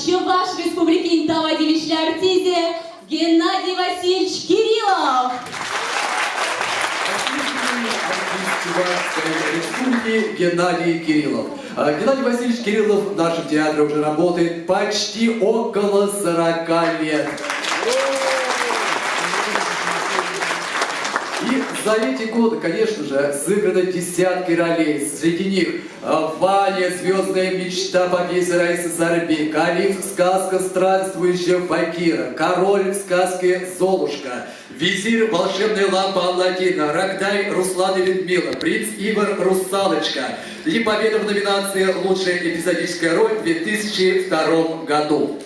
Чуваш Республики Тавадевичля Артизе Геннадий Васильевич Кириллов. Республики Геннадий Кириллов. Геннадий Васильевич Кириллов в нашем театре уже работает почти около 40 лет. И за эти годы, конечно же, сыграно десятки ролей. Среди них Ваня, звездная мечта победы Раисы Зарби, Калиф, сказка странствующая факира, Король в сказке Золушка, Визирь, волшебная лампа Алладина, Рогдай, Руслан и Людмила, Принц Ивар, Русалочка и победа в номинации «Лучшая эпизодическая роль» в 2002 году.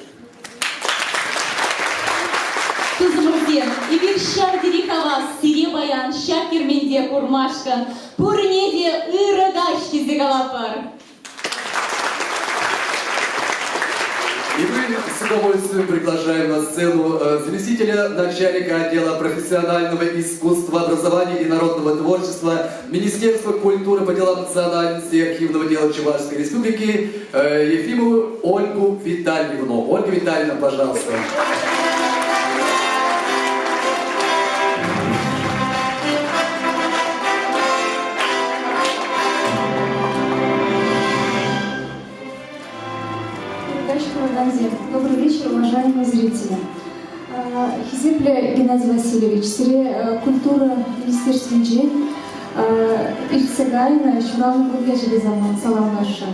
И Виршар Дерихова, Сире Баян, Шакир Менде Курмашкан, Пурнеде Ирагашки Зегалапар. И мы с удовольствием приглашаем на сцену заместителя начальника отдела профессионального искусства, образования и народного творчества Министерства культуры по делам национальности и архивного дела Чувашской Республики Ефимову Ольгу Витальевну. Ольга Витальевна, пожалуйста. Добрый вечер, уважаемые зрители. Хизепле Геннадий Васильевич, сире культура Министерства Инженерии, Ильцегайна, Шурална Гудяжили салам наша.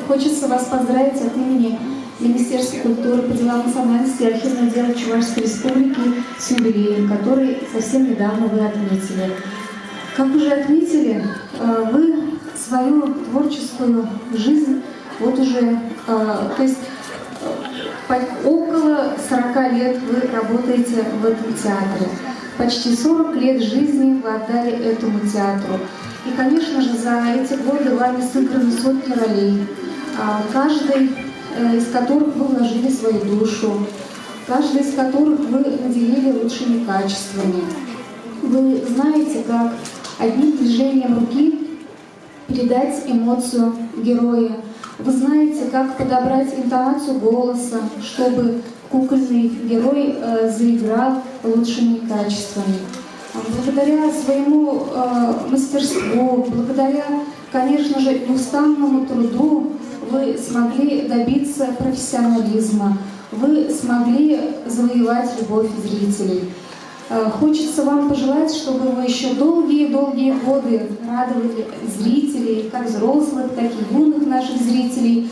Хочется вас поздравить от имени Министерства культуры по делам национальности и архивного дела Чувашской Республики с юбилеем, который совсем недавно вы отметили. Как уже отметили, вы свою творческую жизнь вот уже, то есть около 40 лет вы работаете в этом театре. Почти 40 лет жизни вы отдали этому театру. И, конечно же, за эти годы вами сыграны сотни ролей, каждый из которых вы вложили свою душу, каждый из которых вы наделили лучшими качествами. Вы знаете, как одним движением руки передать эмоцию героя. Вы знаете, как подобрать интонацию голоса, чтобы кукольный герой заиграл лучшими качествами. Благодаря своему мастерству, благодаря, конечно же, неустанному труду вы смогли добиться профессионализма. вы смогли завоевать любовь зрителей. Хочется вам пожелать, чтобы вы еще долгие-долгие годы радовали зрителей, как взрослых, так и юных наших зрителей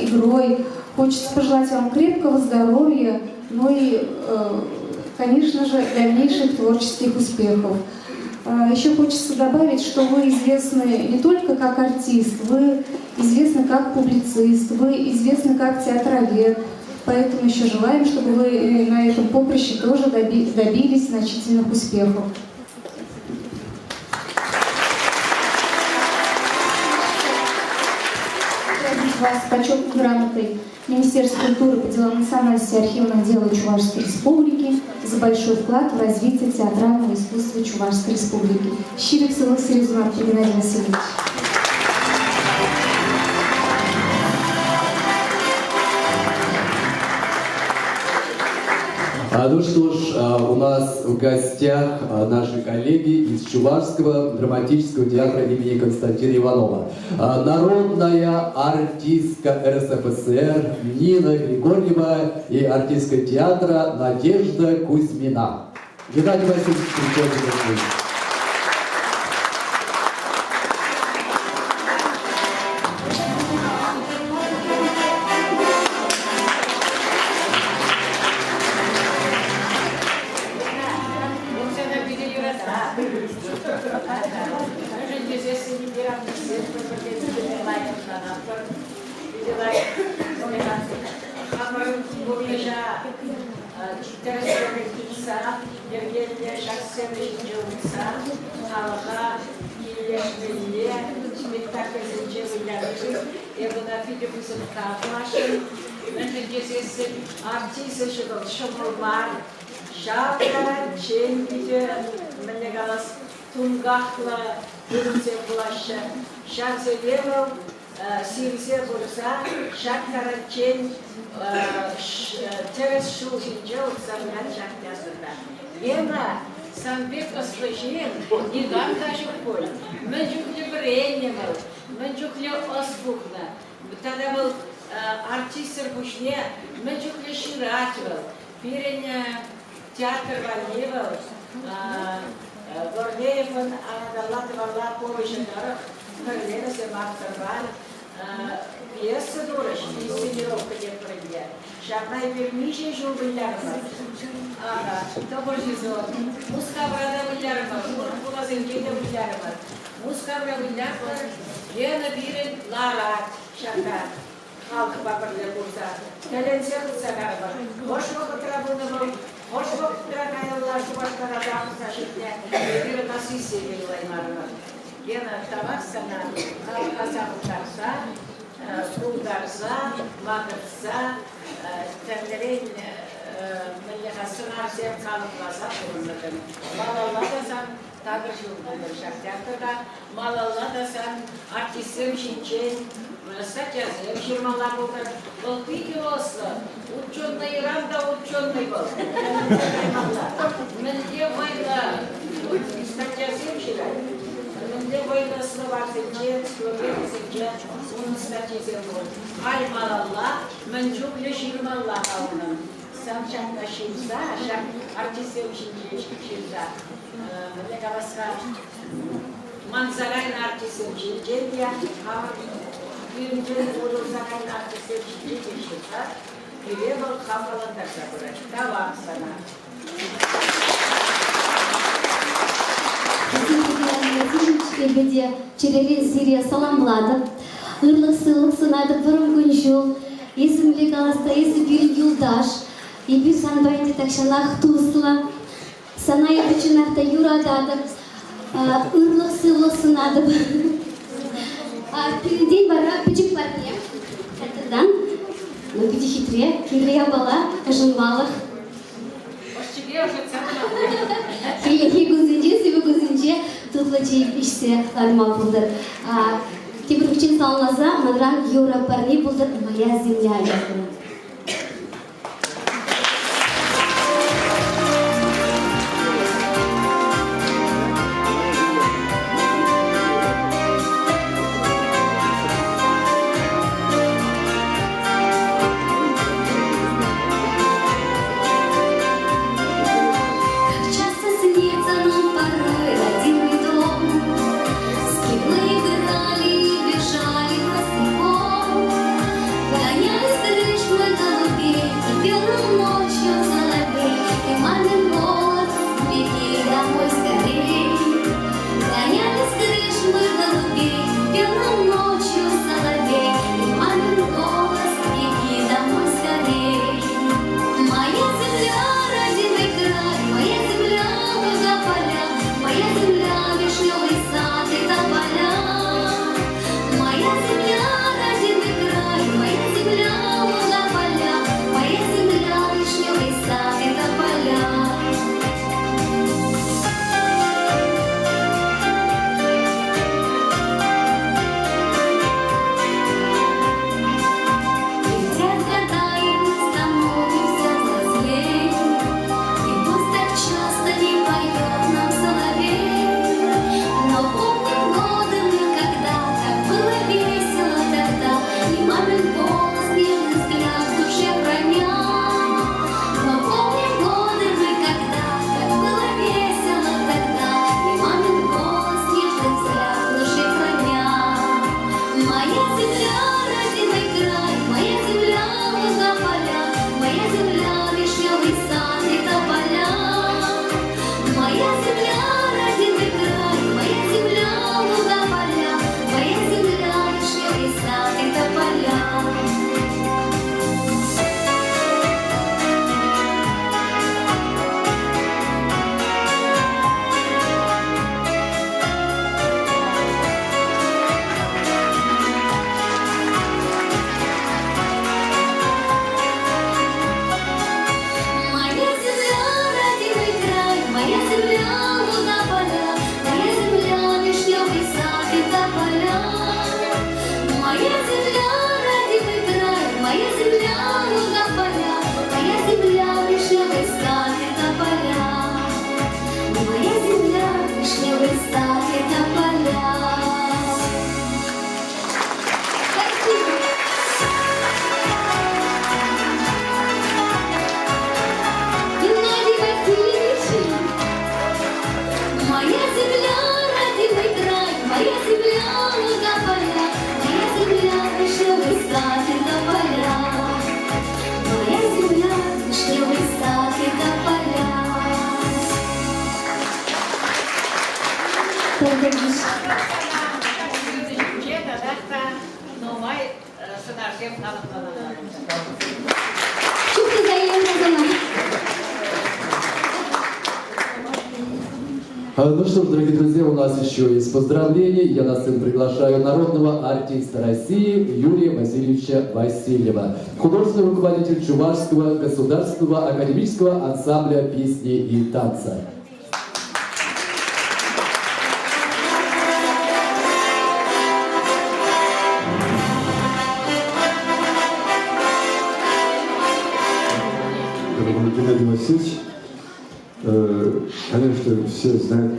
игрой. Хочется пожелать вам крепкого здоровья, ну и, конечно же, дальнейших творческих успехов. Еще хочется добавить, что вы известны не только как артист, вы известны как публицист, вы известны как театровед. Поэтому еще желаем, чтобы вы на этом поприще тоже добились значительных успехов. Вас с почетной грамотой Министерства культуры по делам национальности и архивного дела Чувашской Республики за большой вклад в развитие театрального искусства Чувашской Республики. Щирик Сылых Серезунов Геннадий Васильевич. Ну что ж, у нас в гостях наши коллеги из Чувашского драматического театра имени Константина Иванова. Народная артистка РСФСР Нина Григорьева и артистка театра Надежда Кузьмина. Геннадий Васильевич, приходите. Сирсе бурса, шакарачен, через шушинче, самят шактясында. Ема, самбек ослышен, иган кашук поль. Менчукле бренемел, менчукле оспухна. Тогда был артистер бушне, менчукле ширатвел. Пиреня театр вальневел, Гордееван, Анадаллат валла повышенарах. Наверное, se va a observar piesa dura, инсценировка не пройдет. Шабай вермиши жубилярма. Тобор жизон. Мускаврада вилярма. Муркула зенгеда вилярма. Мускавра вилярма. Ена бирен ларат. Шака. Халк бабарле бурса. Теленсия кусагарба. Хошвок трабунова. Хошвок трагайла. Шубашка радамса шитне. Бирен асиси вилаймарма. Гена Таваксана, Казаху Тарса, Сулдарса, Магарса, Тендерин, Мелехасана, Зеркал Глаза, Малаладасан, також в Шахтяртага, Малаладасан, Артисем Шинчен, Статьязем Ширмала Букар, Волпики Осло, ученый Иранда, ученый был. Менде Вайла, Статьязем Ширай. Менде Вайла слова Сенчен, Словен Сенчен, он Статьязем был. Аль Малалла, Менджук Ширмала Аунам. Сам Шахта Шинза, Артисем Шинза. Менде Гаваска. Манзарай Артисем Шинза, Birinci olursak artık ciddi bir şirket, bir yıl kafalandak yapılır. Devam sana. Беде череле Сирия саламлады. Ырлық сыйлық сынады бұрын күн жыл. Есімлі қаласта есі бір юлдаш. Ебір санбайынды такшанақ туысыла. Санайы бүчінақта юрадады. Ырлық сыйлық сынады. Передень бара пичик парне. Катырдан. Но пичи хитре. Хитрия бала. Кажынвалық. Хилехи гузинче, себе гузинче. Тутлачи пишсе ларма булдыр. Кибір күчин салынласа, манран юра парни булдыр. Моя земля. луга поля, моя земля вишневый сад это поля. Моя земля вишневый сад это поля. Геннадий Васильевич, моя земля родимый край, моя земля луга поля, моя земля вишневый сад это поля. Моя земля вишневый сад это поля. Чукча заемная. Ну что ж, дорогие друзья, у нас еще есть поздравления. Я на сцену приглашаю народного артиста России Юрия Васильевича Васильева, художественный руководитель Чувашского государственного академического ансамбля песни и танца. Дорогой Геннадий Васильевич, конечно, все знают,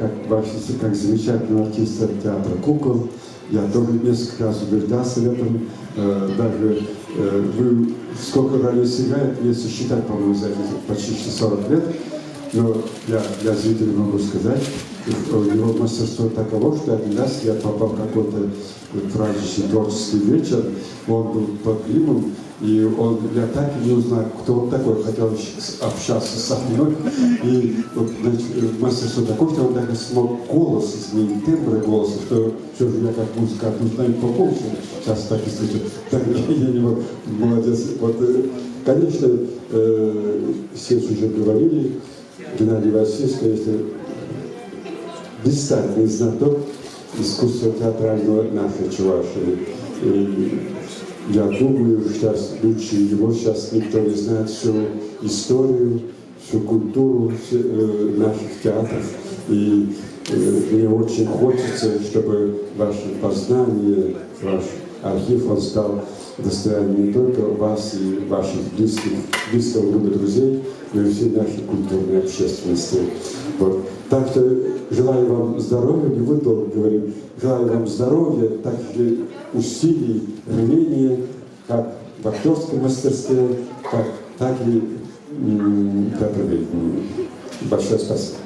как замечательного артиста театра «Кукол». Я тоже несколько раз убеждался в этом. Даже вы сколько ролей сыграете, если считать, по-моему, за почти 40 лет. Но я для зрителей могу сказать, что его мастерство таково, что один раз я попал в какой-то праздничный творческий вечер, он был под гримом, и я так и не узнал, кто он такой, хотел общаться со мной. И вот, значит, мастерство такое, что он даже смог голос изменить, тембр голоса, что все же я как музыкант узнаю по голосу, сейчас так и слышу. Так я не могу, молодец. Вот, конечно, все уже говорили, Геннадий Васильевич, конечно, блистательный знаток искусства театрального нашей Чувашии. И я думаю, сейчас лучше его сейчас никто не знает всю историю, всю культуру наших театров. И мне очень хочется, чтобы ваше познание, ваш архив, он стал достоянием не только вас и ваших близкого круга друзей, но и всей нашей культурной общественности. Вот. Так что желаю вам здоровья, не вы долго говорим, желаю вам здоровья, также усилий, рвения, как в актерском мастерстве, так и театроведении. Большое спасибо.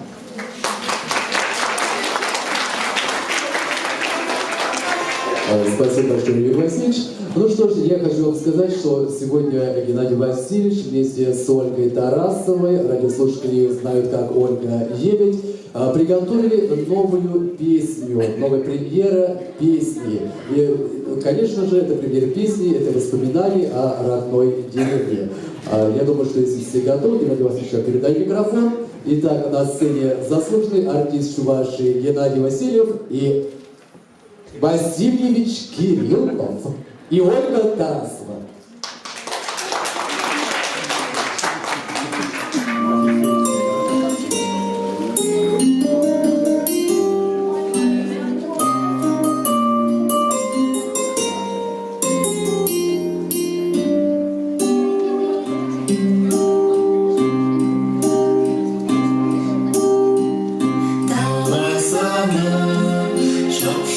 Спасибо большое, Юрий Васильевич. Ну что ж, я хочу вам сказать, что сегодня Геннадий Васильевич вместе с Ольгой Тарасовой, радиослушатели знают как Ольга Ебедь, приготовили новую песню, новая премьера песни. И, конечно же, это премьера песни, это воспоминания о родной деревне. Я думаю, что если все готовы, Геннадий Васильевич, я передаю микрофон. Итак, на сцене заслуженный артист Чувашии Геннадий Васильев и Васильевич Кириллов и Ольга Тарасова.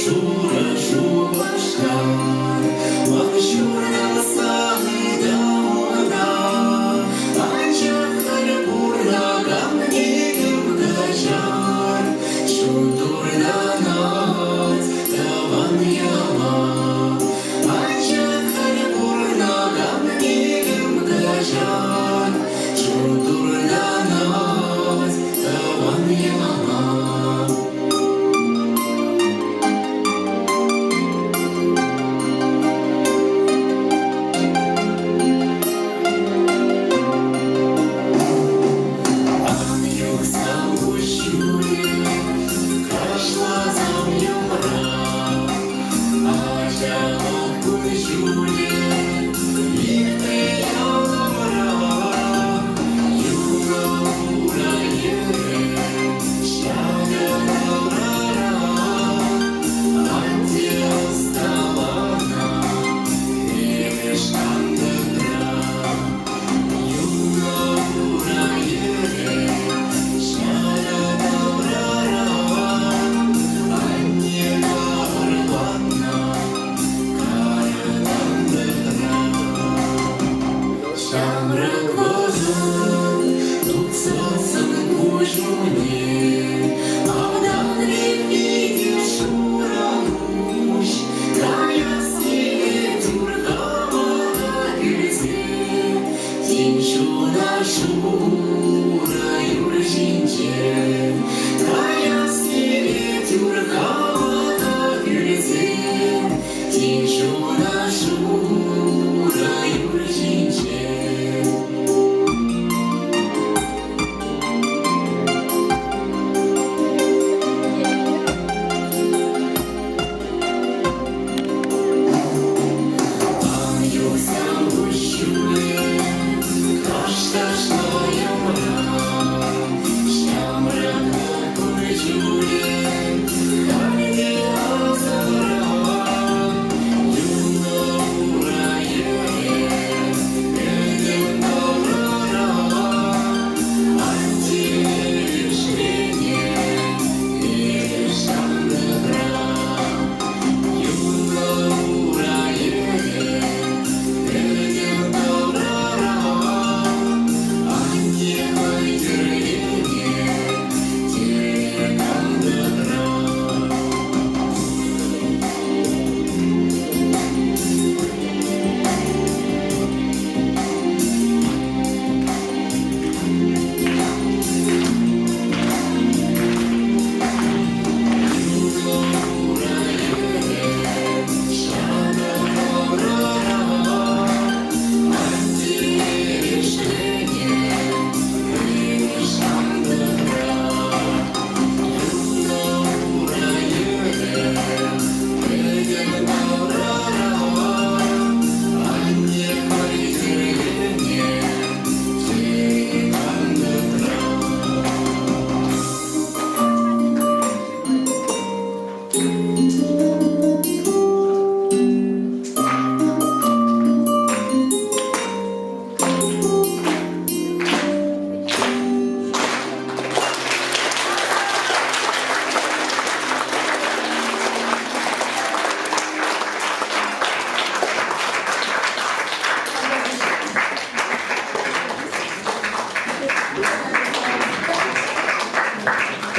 Шура, шубашка, Шура,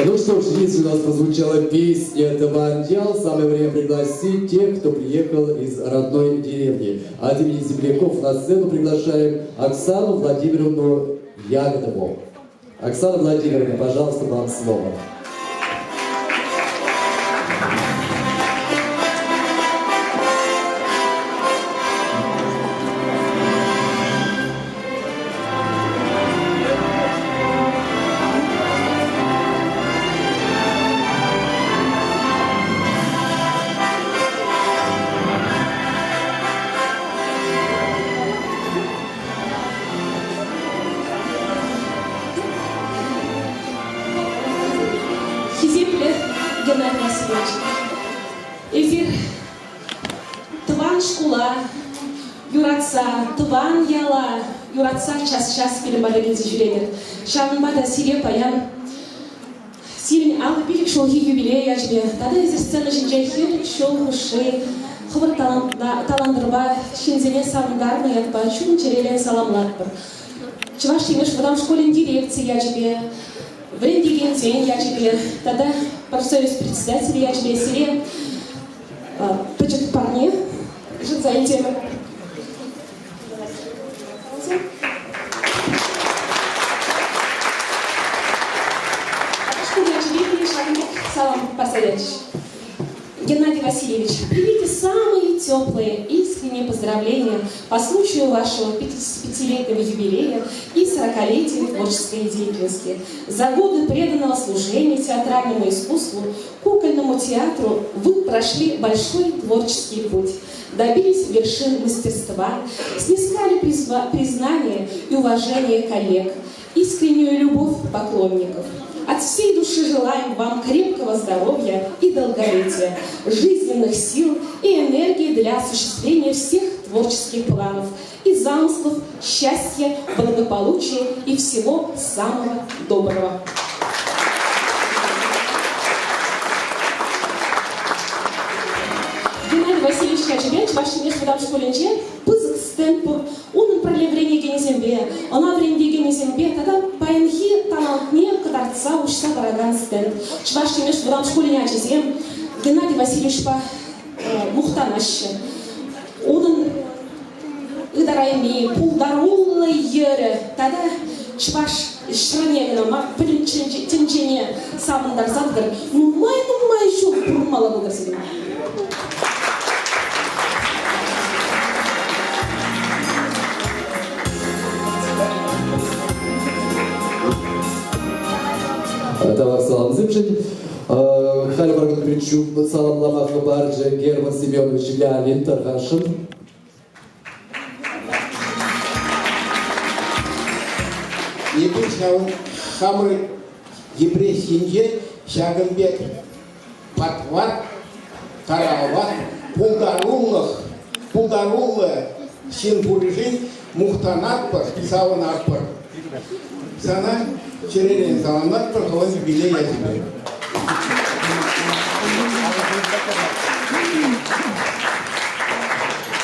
Ну что ж, если у нас прозвучала песня «Тавандял», самое время пригласить тех, кто приехал из родной деревни. От имени земляков на сцену приглашаем Оксану Владимировну Ягодову. Оксана Владимировна, пожалуйста, вам слово. Геннадий Васильевич. Эфир Тван шкула, юратса, Тван яла, юратса час перемалеген зажюленер. Шамбада сире паян. Сирень алып билик шолги юбилей яжбе. Тада из сцены жинжай хер шол хуши. Хыбыр таландырба, шинзене савындарны ятба, чун черелен саламлатпыр. Чуваш имеш вадам школен дирекции яжбе. Время деген день я тебе, тогда профсоюз председатель я тебе сире, почему парни, жить Салам посадишь. Геннадий Васильевич, примите самые теплые, искренние поздравления по случаю вашего 55-летнего юбилея и 40-летия творческой деятельности. За годы преданного служения театральному искусству, кукольному театру вы прошли большой творческий путь, добились вершин мастерства, снискали признание и уважение коллег, искреннюю любовь поклонников. От всей души желаем вам крепкого здоровья и долголетия, жизненных сил и энергии для осуществления всех творческих планов и замыслов, счастья, благополучия и всего самого доброго. Геннадий Васильевич Хачевич, ваш место в школе пызык стемпур, унын проявление незембе, она врендеге незембе, тогда паенхи талантне кадарца ушса бараган стенд. Чвашкимеш врам школиня чизем, Геннадий Васильевич па мухтанаш. Onun ыдарайми пулдарулы ері, тогда чваш шранегіна ма тінчене сабындар задыр. Нумай шул бұрмала бұдырсыдым. Тавар салам зимшин. Халі баргын причу саламламақы баржы Герман Семенович Леонид Тархашин. Ебучнау хамры ебрей синже шагынбек патвар таралват пулдарулы син бурыжин мухтанатпар саванатпар. Sana çerenen zamanlar parçalan bile yazılıyor.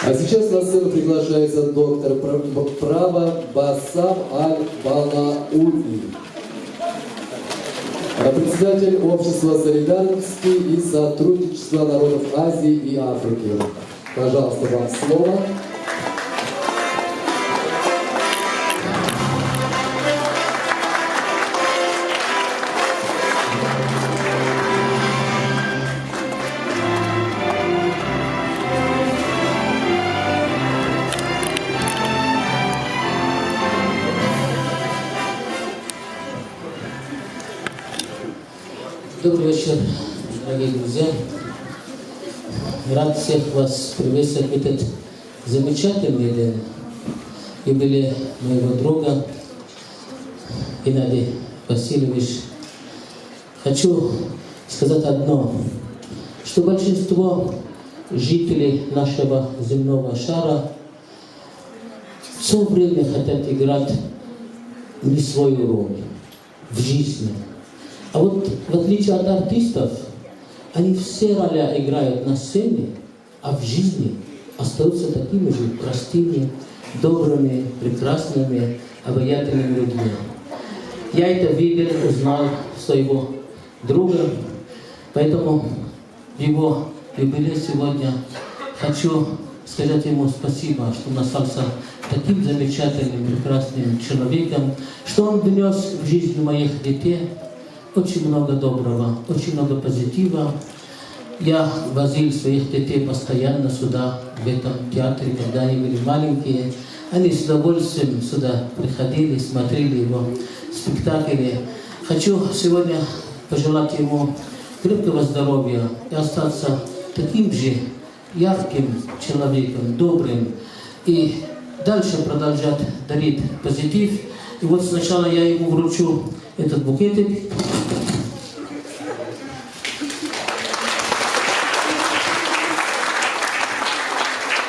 А сейчас на сцену приглашается доктор права Басам Аль-Балауи, председатель Общества солидарности и сотрудничества народов Азии и Африки. Пожалуйста, вам слово. Добрый вечер, дорогие друзья. Рад всех вас приветствовать в этот замечательный день. Юбилей моего друга Геннадий Васильевич. Хочу сказать одно, что большинство жителей нашего земного шара все время хотят играть не свою роль в жизни. А вот в отличие от артистов, они все роли играют на сцене, а в жизни остаются такими же простыми, добрыми, прекрасными, обаятельными людьми. Я это видел, узнал своего друга, поэтому в его юбилей сегодня хочу сказать ему спасибо, что он остался таким замечательным, прекрасным человеком, что он внес в жизнь моих детей очень много доброго, очень много позитива. Я возил своих детей постоянно сюда, в этом театре, когда они были маленькие. Они с удовольствием сюда приходили, смотрели его спектакли. Хочу сегодня пожелать ему крепкого здоровья и остаться таким же ярким человеком, добрым. И дальше продолжать дарить позитив. И вот сначала я ему вручу этот букетик.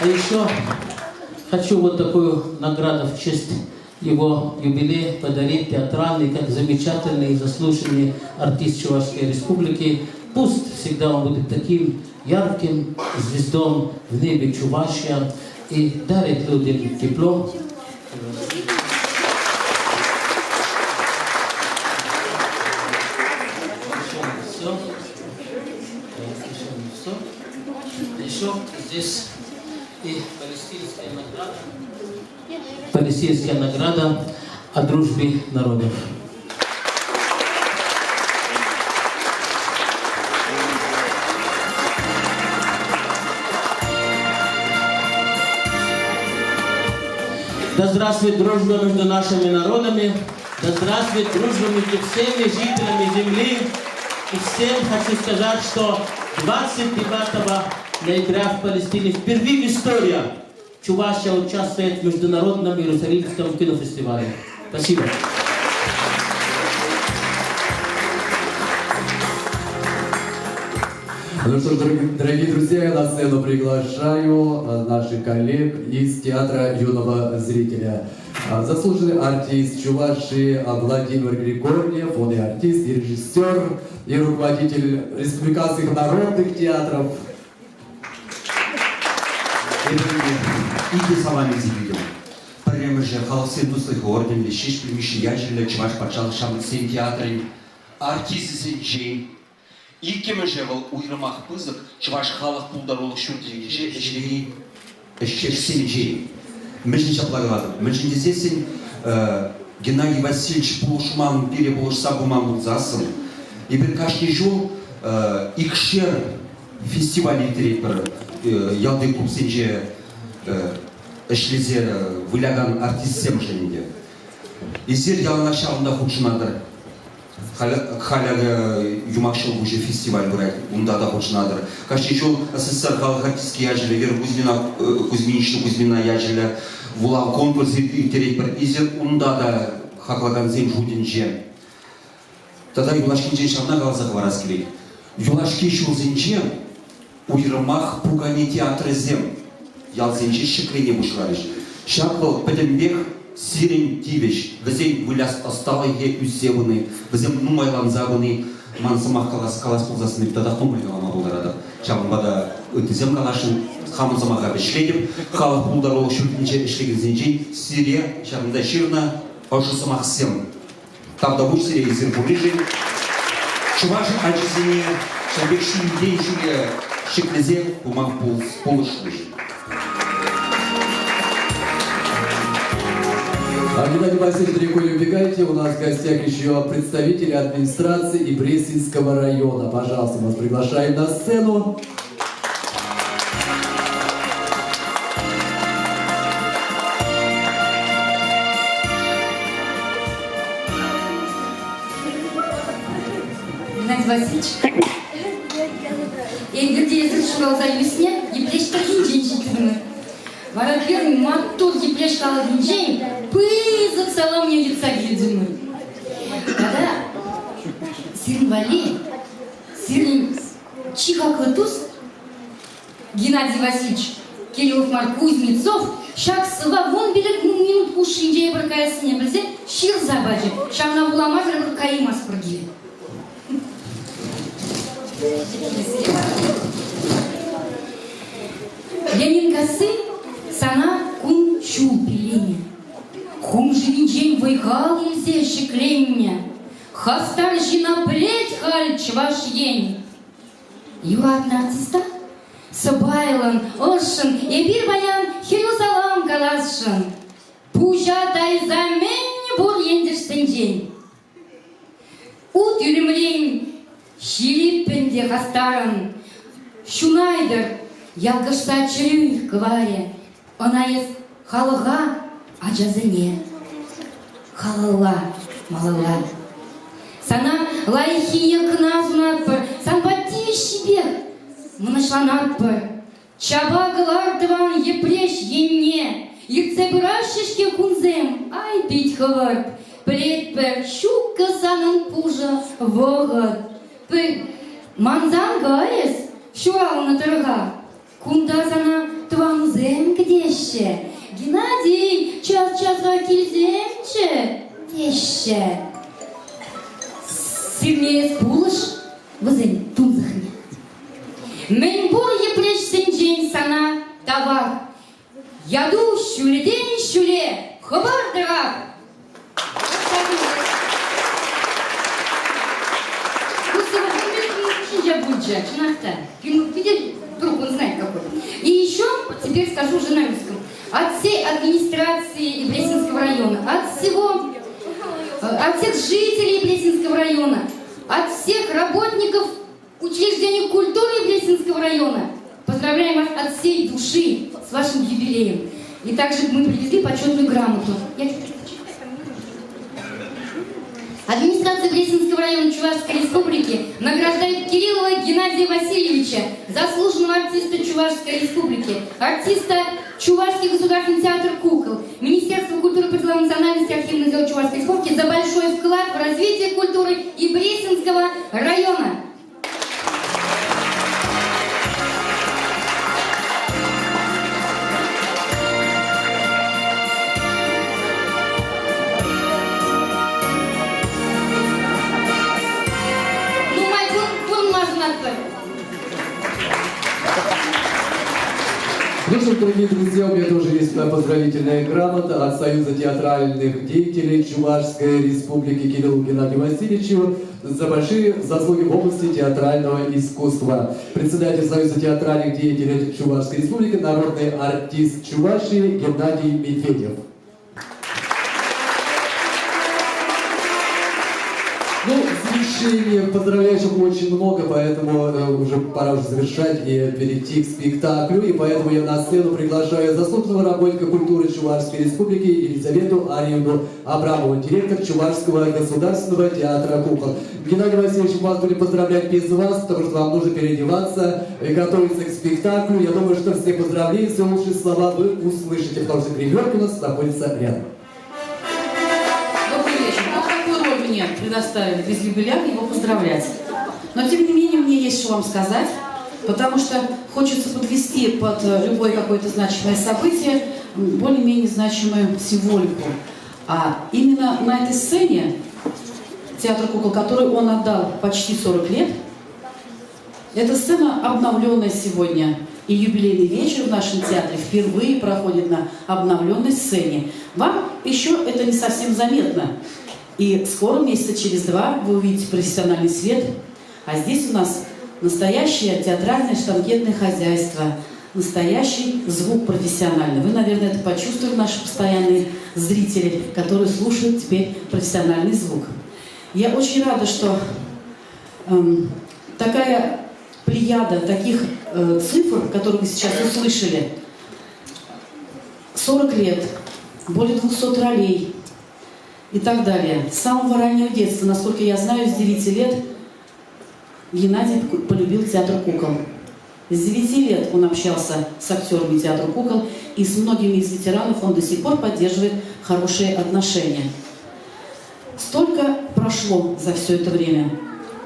А еще хочу вот такую награду в честь его юбилея подарить театральный, как замечательный и заслуженный артист Чувашской Республики. Пусть всегда он будет таким ярким звездом в небе Чувашия и дарит людям тепло. Еще здесь и палестинская награда о дружбе народов. Да здравствует дружба между нашими народами, да здравствует дружба между всеми жителями земли. И всем хочу сказать, что 29 ноября в Палестине впервые в истории Чувашия участвует в Международном Иерусалимском кинофестивале. Спасибо. Ну что, дорогие друзья, я на сцену приглашаю наших коллег из Театра юного зрителя. Заслуженный артист Чувашии Владимир Григорьев, он и артист, и режиссер, и руководитель республиканских народных театров. İlk sabah bizi biliyor. Parayı Кемерже халсын дуслых орден лишиш примиши яжеле чуваш пачал шамсен театрын артисты сенчей. И кемерже вал уйрамах пызык чуваш халах пулдаролы шурдегеше эшлеги эшчеш сенчей. Мыжин шаплагаладым. Мыжин десесен Геннадий Васильевич Пулушман переболыш сабуман булзасын. И бір кашни жол икшер фестиваль директор ялды клуб сенче эшлезе выляган артист семженде. Изер ялына шағында худшынадыр. Халяга юмакшыл уже фестиваль брать, унда да худшынадыр. Кашни жол СССР халық артистки яжеле, Вера Кузьминична Кузьмина яжеле, вулал конкурс директор. Изер унда да хаклаган зем жудинже. Тогда юлашкинчен шағына қалзағы барас келейді. Юлашки шулзинчен уйрымах пугани театры зем. Ялзенче шеклене бушарыш. Шаквал педембех сирен тивеш. Везей выляс осталайге үсевыны. Везем нумайлан забыны. Мансамах калас пулзасыны. Тогда нумайлама булдарады. Шабынбада өтізем калашын хамызамаға бешледіп. Халық пулдаролы шүртінче ішлегізенчен сире шабында ширна ошысымақ сем. Там буш сире изер бурижен. Чувашын ачысыне шабек шүйден шүйе шеклезе бумақ полышлыш. Геннадий Васильевич, далеко не убегайте. У нас в гостях еще представители администрации и Пресненского района. Пожалуйста, мы вас приглашаем на сцену. Геннадий Васильевич, Энгерде язычкал за юсне, еплешка хинджин житырны. Варапер маттур еплешкала хинджин, пызык салам мне лица гильдыны. Тогда сирн вали, сирн чиха туз, Геннадий Васильевич, Кириллов Марк Кузнецов, шаг сыва вон билет минут уши инжей баркаясыне білзе, шир забаджи, шамна буламазыр бір каимас біргелі. Ленинкасы сана кун чул пилене. Хум живинчень вайхал илзе шекленне. Хастар жина плеть халь чваш ень. Юатна артиста Сабайлан, Ошын, Эбир баян Хирусалам каласшын. Пужа тайзамен бур ендерштен жень. Ут юлемлейн Шилиппенде хастаран, Шунайдер, ялгышса чырюй кваре, она ес халыға, аджазыне. Халыла, малыла. Сана лайхие кназунатпыр, сан баттиве шибех, мынышланатпыр. Чабағылардыван епреш енне, ирцебырашышке кунзем, ай бить хывырт. Плетпер, щука санын пужа, вогат. Манзан гайес, шуал на торга. Кунда сана тванзем кдеще. Геннадий, час-часга кильземче. Теще. Сирнеес пулыш, вызен тунзахне. Мен бур еплеш сенчен сана тавар. Яду щуледен щуле, хабар дырак. Вдруг он знает какой. И еще теперь скажу журналистам. От всей администрации Пресненского района, от всех жителей Пресненского района, от всех работников учреждений культуры Пресненского района поздравляем вас от всей души с вашим юбилеем. И также мы привезли почетную грамоту. Администрация Пресненского района Чувашской республики награждает Кириллова Геннадия Васильевича, заслуженного артиста Чувашской республики, артиста Чувашский государственный театр кукол, Министерство культуры, призыва национальности, архивного дела Чувашской республики за большой вклад в развитие культуры и Пресненского района. Ну что, дорогие дорогие друзья, у меня тоже есть поздравительная грамота от Союза театральных деятелей Чувашской Республики Кириллу Геннадию Васильевичу за большие заслуги в области театрального искусства. Председатель Союза театральных деятелей Чувашской Республики, народный артист Чувашии Геннадий Медведев. Ну, в завершение поздравляющих очень много, поэтому уже пора завершать и перейти к спектаклю. И поэтому я на сцену приглашаю заслуженного работника культуры Чувашской Республики Елизавету Арьевну Абрамову, директор Чувашского государственного театра кукол. Геннадий Васильевич, мы вас будем поздравлять без вас, потому что вам нужно переодеваться и готовиться к спектаклю. Я думаю, что все поздравления, все лучшие слова вы услышите, потому что гримерка у нас находится рядом. Мне предоставили без юбиляра его поздравлять. Но, тем не менее, мне есть что вам сказать, потому что хочется подвести под любое какое-то значимое событие более-менее значимую символику. А именно на этой сцене театра кукол, которой он отдал почти 40 лет, эта сцена обновленная сегодня. И юбилейный вечер в нашем театре впервые проходит на обновленной сцене. Вам еще это не совсем заметно. И скоро, месяца через 2, вы увидите профессиональный свет. А здесь у нас настоящее театральное штангетное хозяйство, настоящий звук профессиональный. Вы, наверное, это почувствуете, наши постоянные зрители, которые слушают теперь профессиональный звук. Я очень рада, что такая плеяда таких цифр, которые вы сейчас услышали, 40 лет, более 200 ролей, и так далее. С самого раннего детства, насколько я знаю, с 9 лет Геннадий полюбил театр кукол. С 9 лет он общался с актерами театра кукол, и с многими из ветеранов он до сих пор поддерживает хорошие отношения. Столько прошло за все это время,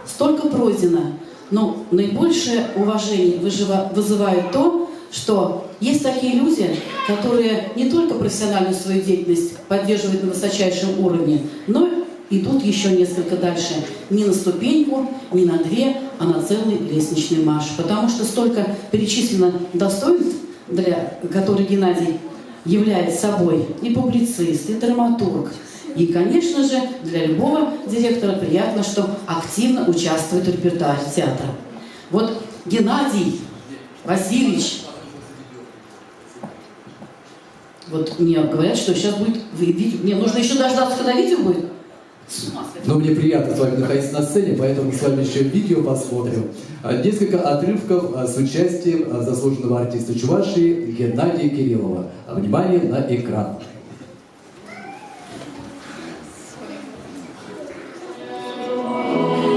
столько пройдено, но наибольшее уважение вызывает то, что есть такие люди, которые не только профессиональную свою деятельность поддерживают на высочайшем уровне, но идут еще несколько дальше. Не на ступеньку, не на 2, а на целый лестничный марш. Потому что столько перечислено достоинств, для которых Геннадий является собой и публицист, и драматург. И, конечно же, для любого директора приятно, что активно участвует в репертуаре театра. Вот Геннадий Васильевич. Вот мне говорят, что сейчас будет видео. Мне нужно еще дождаться, когда видео будет. Но мне приятно с вами находиться на сцене, поэтому мы с вами еще видео посмотрим. Несколько отрывков с участием заслуженного артиста Чувашии Геннадия Кириллова. Внимание на экран. Thank you.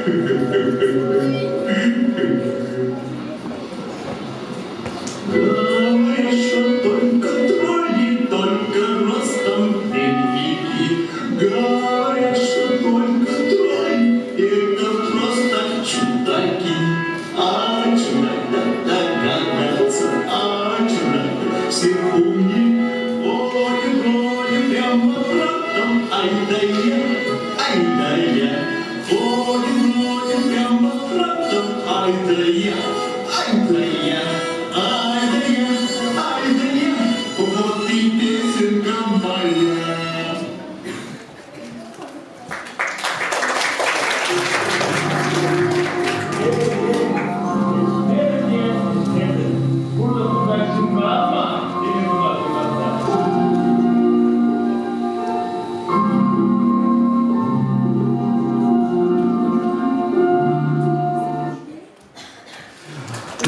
Говорят, что только тролли, только ростом велики. Говорят, что только тролли, это просто чудаки. А чудак догадаться, а чудак все умни. Ой, прямо фронтом, ай да я, ай да я. Ой, прямо фронтом, ай да я, ай да я. Ай да я, вот и песенка моя.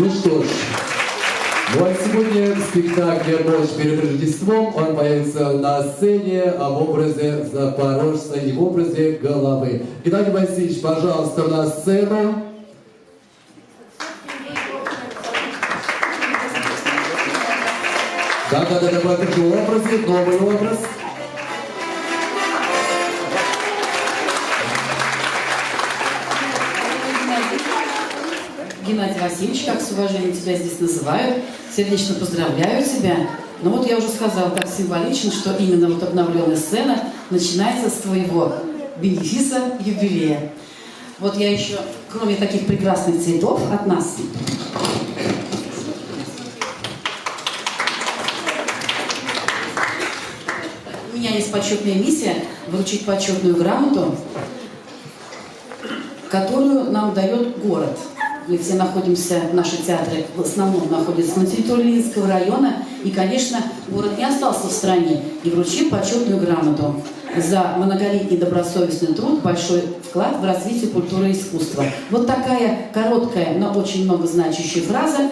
Ну что ж, ну а сегодня в спектакле «Ночь перед Рождеством» он появится на сцене в образе запорожца и в образе головы. Геннадий Васильевич, пожалуйста, на сцену. Да, в этом же образе, новый образ. Геннадий Васильевич, как с уважением тебя здесь называют, сердечно поздравляю тебя. Но вот я уже сказала, как символично, что именно вот обновленная сцена начинается с твоего бенефиса юбилея. Вот я еще, кроме таких прекрасных цветов от нас, у меня есть почетная миссия вручить почетную грамоту, которую нам дает город. Мы все находимся, наши театры в основном находятся на территории Ленинского района. И, конечно, город не остался в стране. И вручил почетную грамоту за многолетний добросовестный труд, большой вклад в развитие культуры и искусства. Вот такая короткая, но очень многозначащая фраза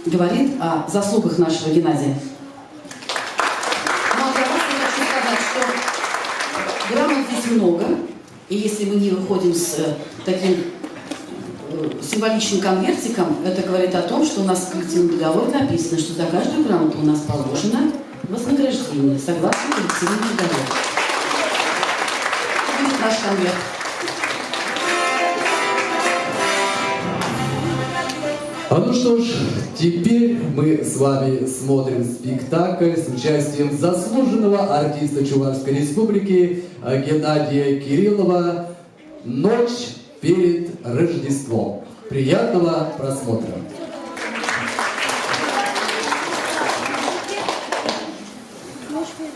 говорит о заслугах нашего Геннадия. Но для вас я хочу сказать, что грамот здесь много. И если мы не выходим с таким символичным конвертиком, это говорит о том, что у нас в коллективном договоре написано, что за каждую грамоту у нас положено вознаграждение, согласно коллективному договору. Будет наш конверт. Ну что ж, теперь мы с вами смотрим спектакль с участием заслуженного артиста Чувашской Республики Геннадия Кириллова «Ночь перед Рождеством». Приятного просмотра! Thank you.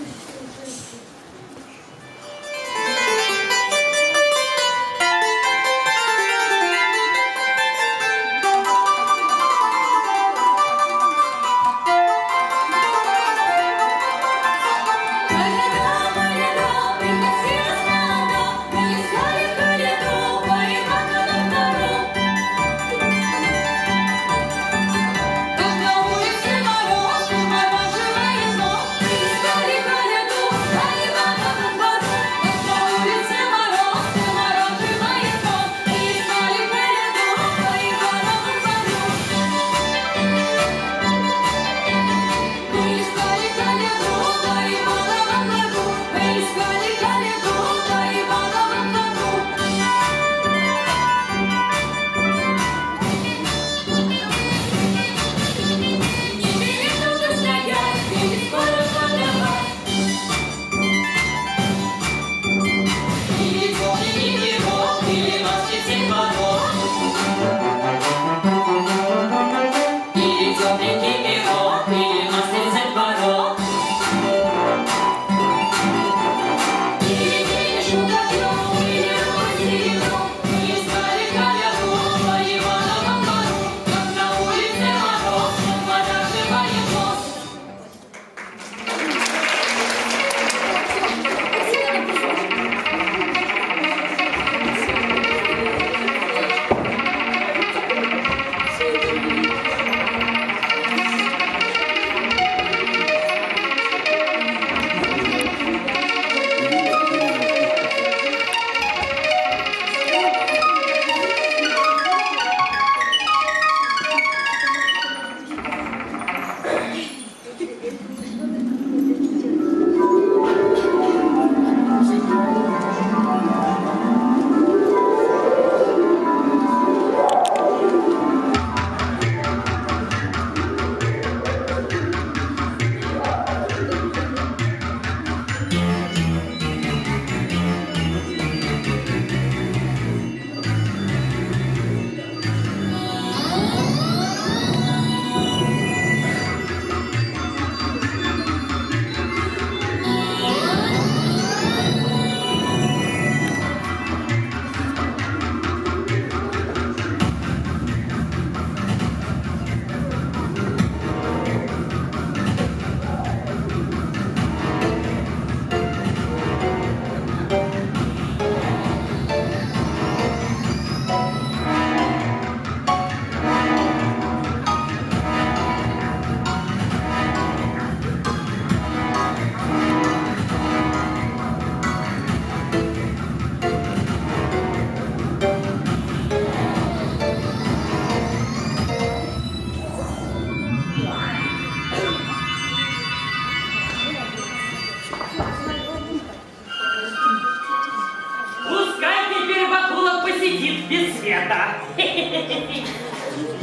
крае света.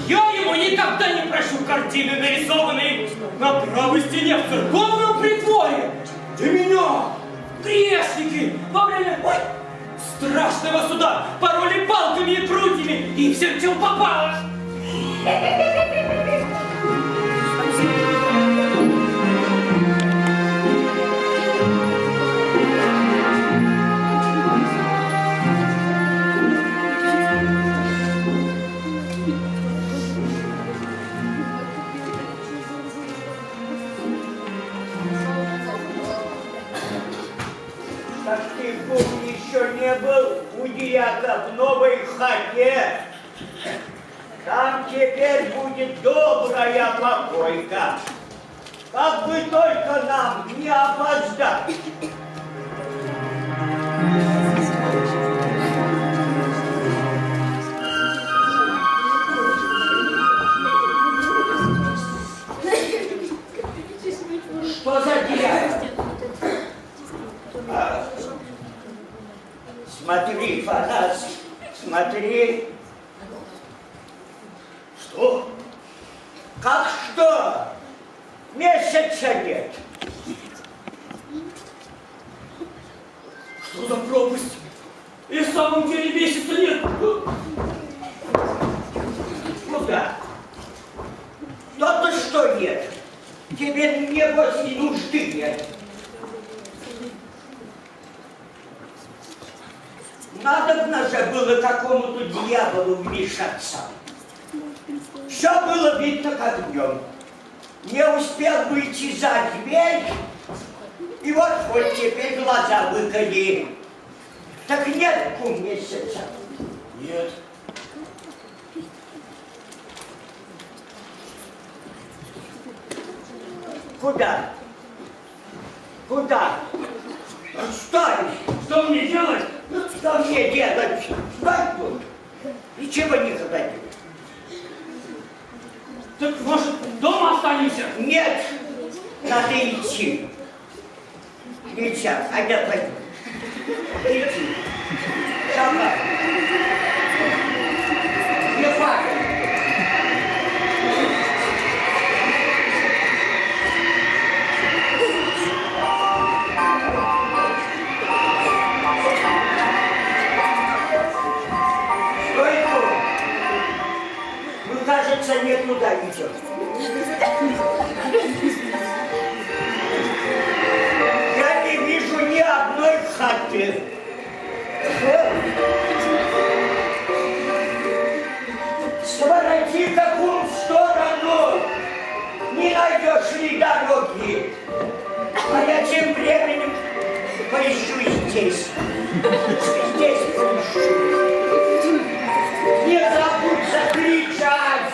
Я ему никогда не прощу картины, нарисованные на правой стене в церковном притворе. Для меня грешники во время страшного суда пороли палками и прутьями и всем, чем попало. Так ты, помни, еще не был у дьяка в новой хате. Там теперь будет добрая попойка. Как бы только нам не опоздать. Что за дьяк? Смотри, Фанас, смотри. Что? Как что? Месяца нет. Что за пропасть? И в самом деле месяца нет. Куда? То-то что нет. Тебе небось и нужды нет. Надобно же было какому-то дьяволу вмешаться. Все было видно как днем. Не успел выйти за дверь, и вот теперь глаза выколи. Так нет месяца. Нет. Куда? Куда? Стой! Что мне делать? Что мне делать? Стой тут! Ничего не ходить. Так, может, дома останемся? Нет! Надо идти. Нельзя. Айда, пойдем. Иди. Давай. Не падай. Кажется, не туда идет. Я не вижу ни одной хаты. Свороти какую сторону, не найдешь ли дороги. А я тем временем поищу здесь. Здесь поищу. Не забудь закричать,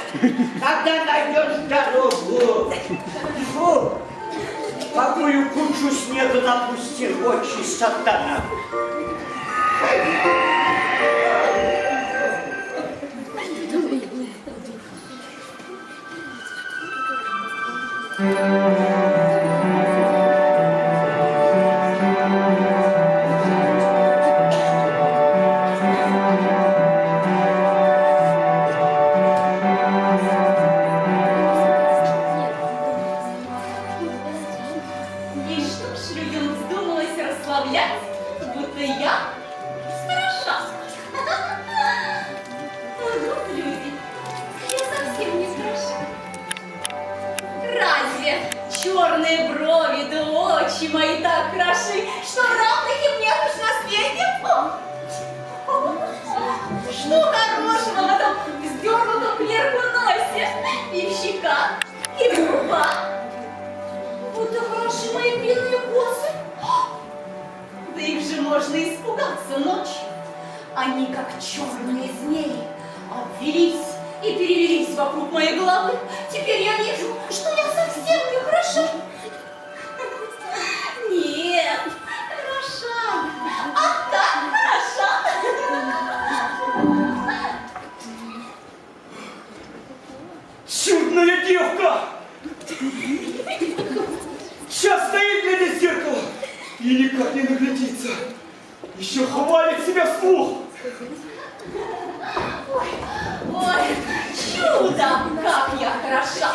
когда найдешь дорогу. Фу, какую кучу снега напустил отчий сатана. Черные брови, да очи мои так хороши, что равных им нет уж на свете. Что хорошего в этом вздернутом кверху носе, и в щеках, и в губах. Вот и хороши мои длинные косы. Да их же можно испугаться ночью. Они, как черные змеи, обвелись и перевелись вокруг моей головы. Теперь я вижу, что я совсем не хороша. Нет, хороша. А так хороша. Чудная девка! Сейчас стоит перед зеркалом и никак не наглядится. Еще хвалит себя вслух. сюда, как я хороша.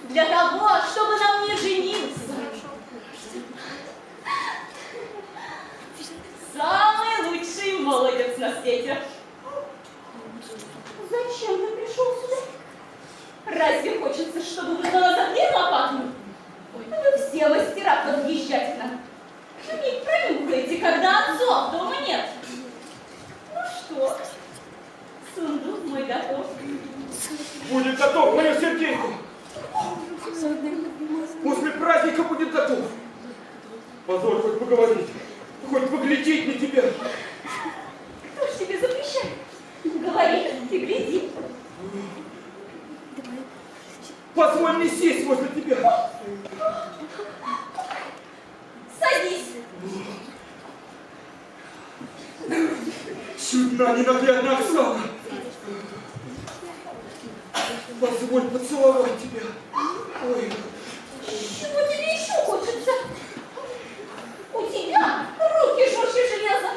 Для того, чтобы на мне жениться. Самый лучший молодец на свете. Зачем ты пришел сюда? Разве хочется, чтобы вы на нас огней лопатнули? Вы все мастера подъезжать к нам. Не пронюхаете, когда отцов дома нет. Ну что, сундук мой готов. Будет готов, мое сердечко. После праздника будет готов. Позволь хоть поговорить, хоть поглядеть на тебя. Кто ж тебе запрещает? Говори и гляди. Позволь мне сесть возле тебя. Садись. Чудна, ненаглядная Оксана. Позволь поцеловать тебя. Ой. Чего тебе еще хочется? У тебя руки жестче железа.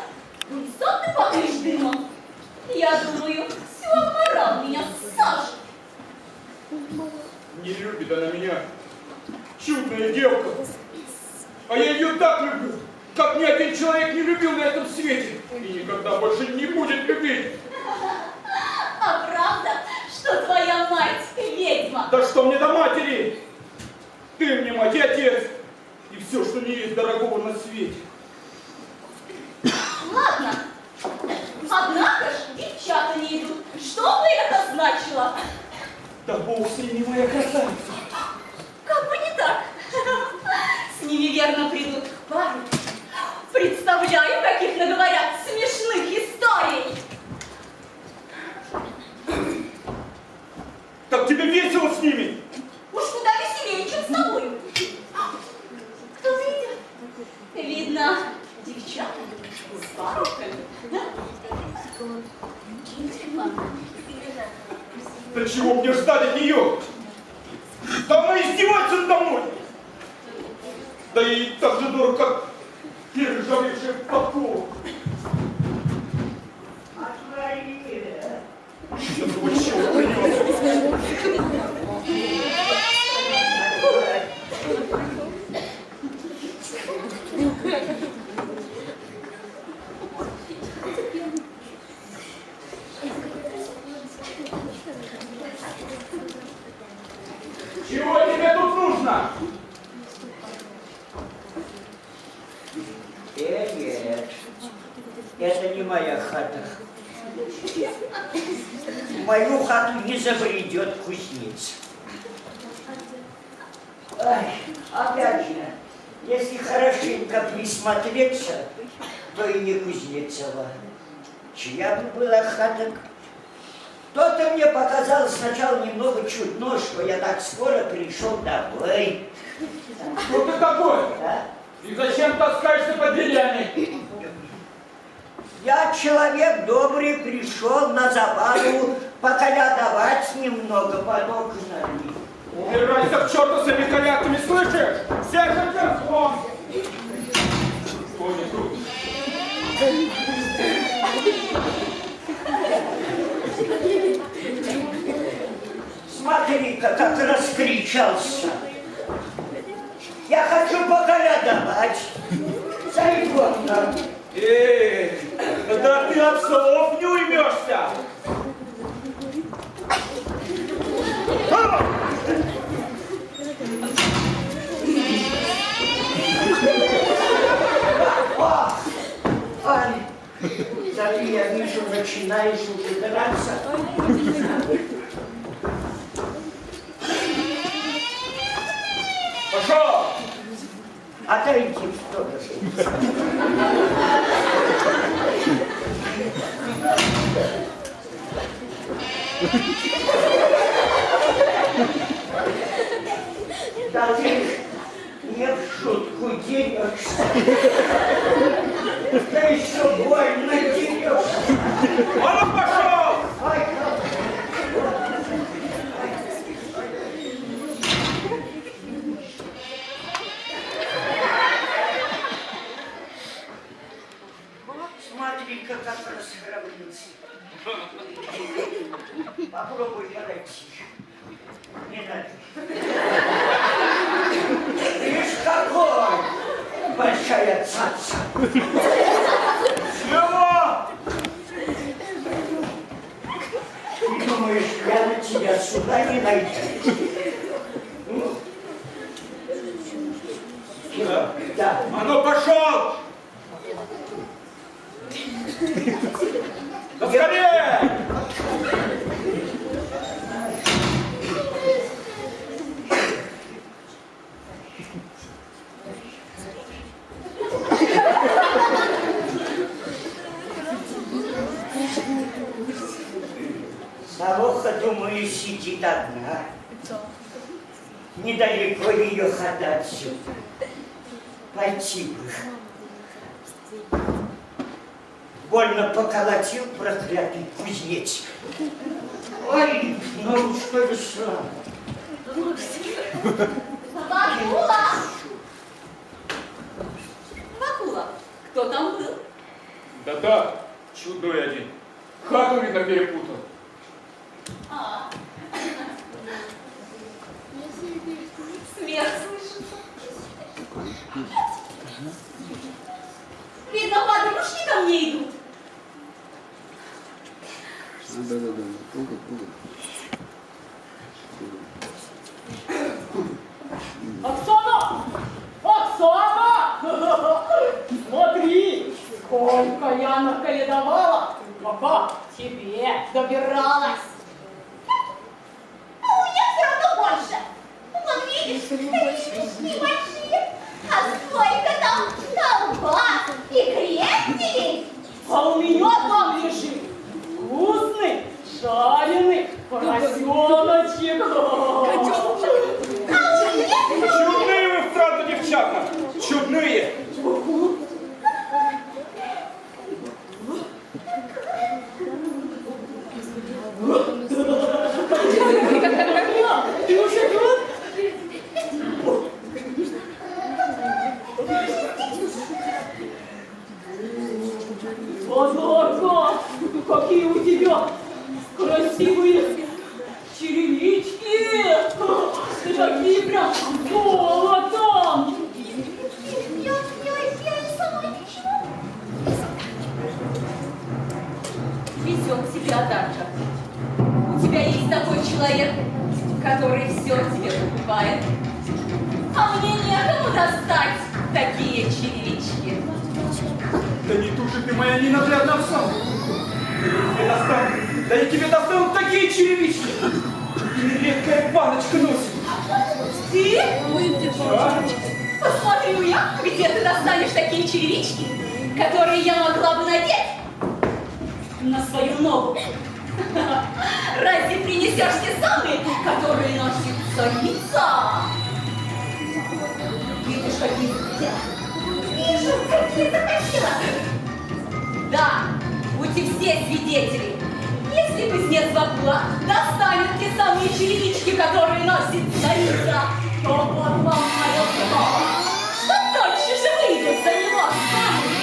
И сам ты пахнешь дымом. Я думаю, все обморал меня Саша. Не любит она меня. Чудная девка. А я ее так люблю, как ни один человек не любил на этом свете. И никогда больше не будет любить. А правда, что твоя мать ведьма? Да что мне до матери? Ты мне мать и отец. И все, что не есть дорогого на свете. Ладно. Однако ж девчата не идут. Что бы это значило? Да бог с ними, моя красавица. Как бы не так. С ними верно придут к пару. Представляю, каких наговорят смешных историй. Так тебе весело с ними? Уж куда веселее, чем с тобой. Кто-то идет. Видно, девчата с парушками. Да чего мне ждать от нее? Да она издевается надо мной. Да и так же дорого, как пережавевшая подкова. Я думаю, чего принес? Чего тебе тут нужно? Нет, это не моя хата. В мою хату не забредет кузнец. Ай, опять же, если хорошенько присмотреться, то и не Кузнецова. Чья бы была хата? То-то мне показалось сначала немного чудно, что я так скоро пришел домой. Кто ты такой? Да? И зачем таскаешься по деревне? Я человек добрый, пришел на забаву поколядовать немного под окнами. Убирайся к черту с этими колядками, слышишь? Всех хотят вон! Кони тут. Смотри-ка, как раскричался. Я хочу поколядовать. Зайдем. Да ты от слов не уймешься! Ань, да ты, я вижу, начинаешь уже драться. Пошел! Отойди в сторону. Да ты не в шутку дерешься. Да еще больно дерешься. А ну пошел! Ай, смотри-ка, как расхрабрился. Попробуй подойти. Не надо. Видишь, какой! Большая цаца. Чего? Думаешь, я на тебя сюда не найду? Да. А ну пошел! Да скорее! Старуха, думаю, сидит одна. Недалеко ее хата отсюда. Пойти бы. Больно поколотил проклятый кузнец. Ой, ну что ли сам? Вакула! Вакула, кто там был? Да так, чудной один. Хату, видно, перепутал. А. Смех слышится. Видно, подружки ко мне идут. Оксана! Оксана! Смотри, сколько я наколедовала, пока тебе добиралась. А у меня все равно больше. Вон видишь, такие большие. А сколько там колбас и крестиков. А у меня там лежит вкусный, жареный поросеночек. Чудные вы, вправду, девчата! Чудные! Ты уже тут? Озорка, какие у тебя красивые черевички! Ты такие прям золотом! Я сама ничего. Везет тебе Адарка. У тебя есть такой человек, который все тебе покупает. А мне некому достать такие черевички. Да не туши ты, моя ненаглядная овца! Да я тебе достану такие черевички! Редкая баночка носит! Ты? Да? Посмотрю я, где ты достанешь такие черевички. которые я могла бы надеть на свою ногу. Разве принесешь те самые, которые носит царица? Видишь, какие захотела? Вижу, какие захотела. Да, будьте все свидетели. Если кузнец Бакула достанет те самые черевички, которые носит царица, то вот вам мое слово, что тотчас же выйдет за него замуж.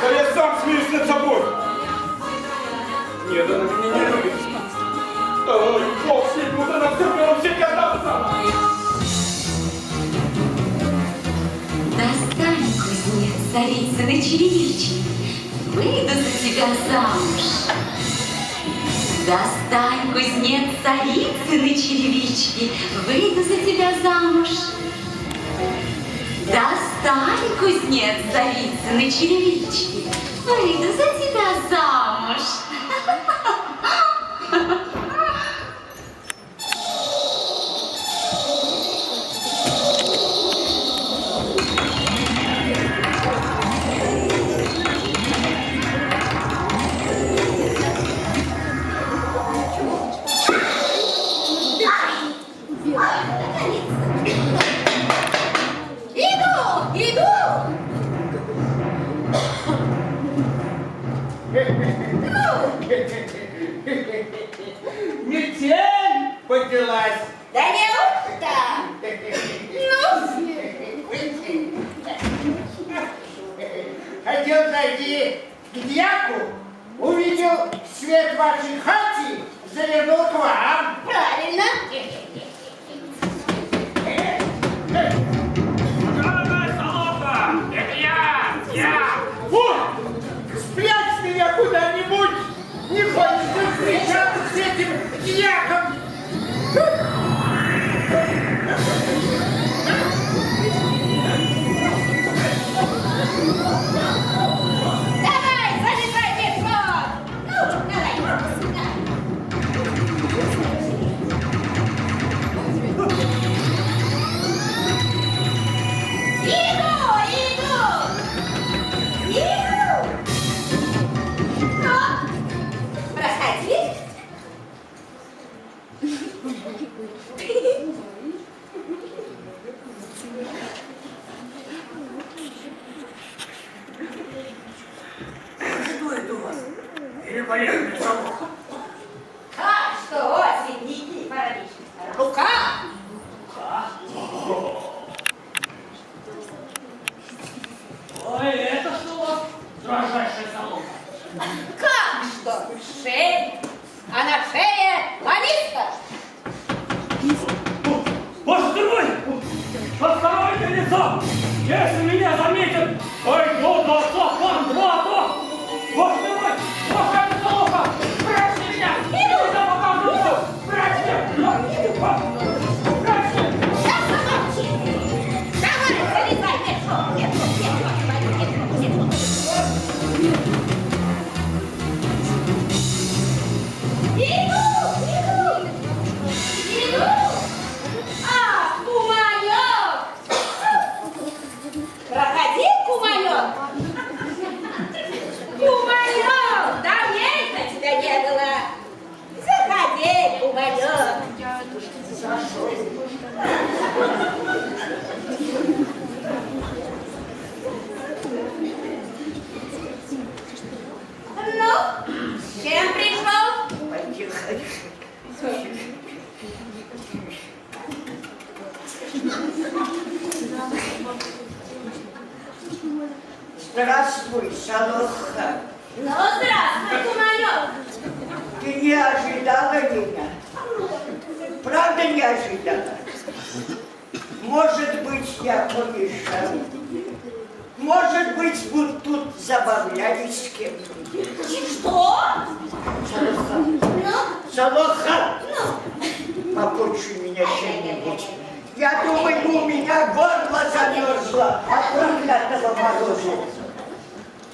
Да я сам смеюсь над собой. Нет, она меня не любит. Ой, Бог с ней, будто она все равно все кататься. Достань, кузнец, царицыны черевички, выйду за тебя замуж. Достань, кузнец, царицыны черевички, выйду за тебя замуж. Достань, кузнец, царицыны черевички, выйду за тебя замуж. Метель поднялась. Да неужто? Хотел зайти к дьяку, увидел свет вашей хати, завернул к вам. Правильно. Дорогая солоха, это я. Фу! Спрячь меня куда-нибудь! Не хочется встречаться с этим дьяком! Давай, залезай, Петро! Ну, давай, сюда. Иду! Ну, проходи. Что это у вас? Великолепный салон. Как что, осень, Никита Паралич? Рука! Ой, это что у вас? Дрожайший салон. Как что? Шея? А на шее ланиста? Боже ты мой! Осторожнее лицо! Если меня заметят, пойду до Сохландвата! Боже ты мой! Плохая солоха! Прячьте меня! Иду! Я покажу! Прячьте! моя. Сошел. Ну, с чем пришел? Потихоньку. Здравствуй, Салоха. Ну, здравствуй, Куманек. Ты не ожидала меня? Правда не ожидала? Может быть, я помешал? Может быть, вы тут забавлялись с кем-нибудь? Что? Салоха. Ну? Салоха. Ну? Попочуй меня чем-нибудь. Я думаю, у меня горло замерзло от проклятого мороза.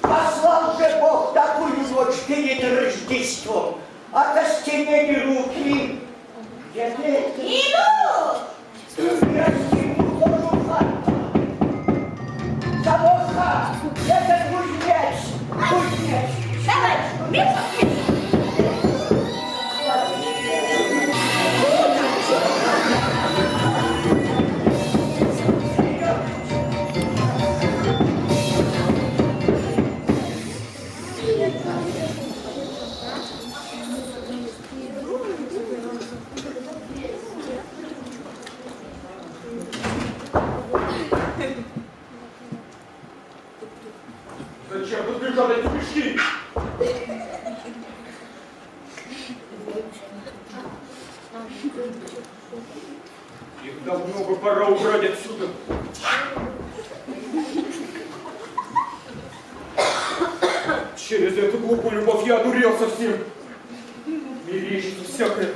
Послал же Бог такую ночь перед Рождеством. Окостенели руки. Где ты? Иду! Красивую кожуху. Салоха! Это кузнец! Кузнец! Давай, бежим! Зачем тут бежали эти мешки? Их давно бы пора убрать отсюда. Через эту глупую любовь я одурел совсем. Мерещится всякое.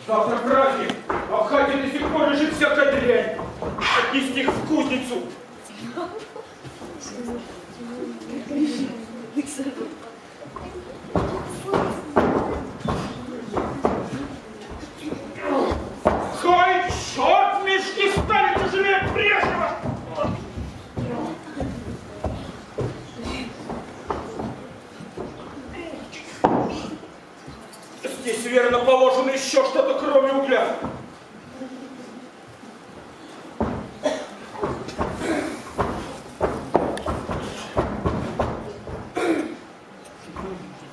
Завтра праздник, а в хате до сих пор лежит всякая дрянь. Отнести их в кузницу. Хай, черт, мешки стали тяжелее прежнего! Здесь, верно, положено еще что-то, кроме угля.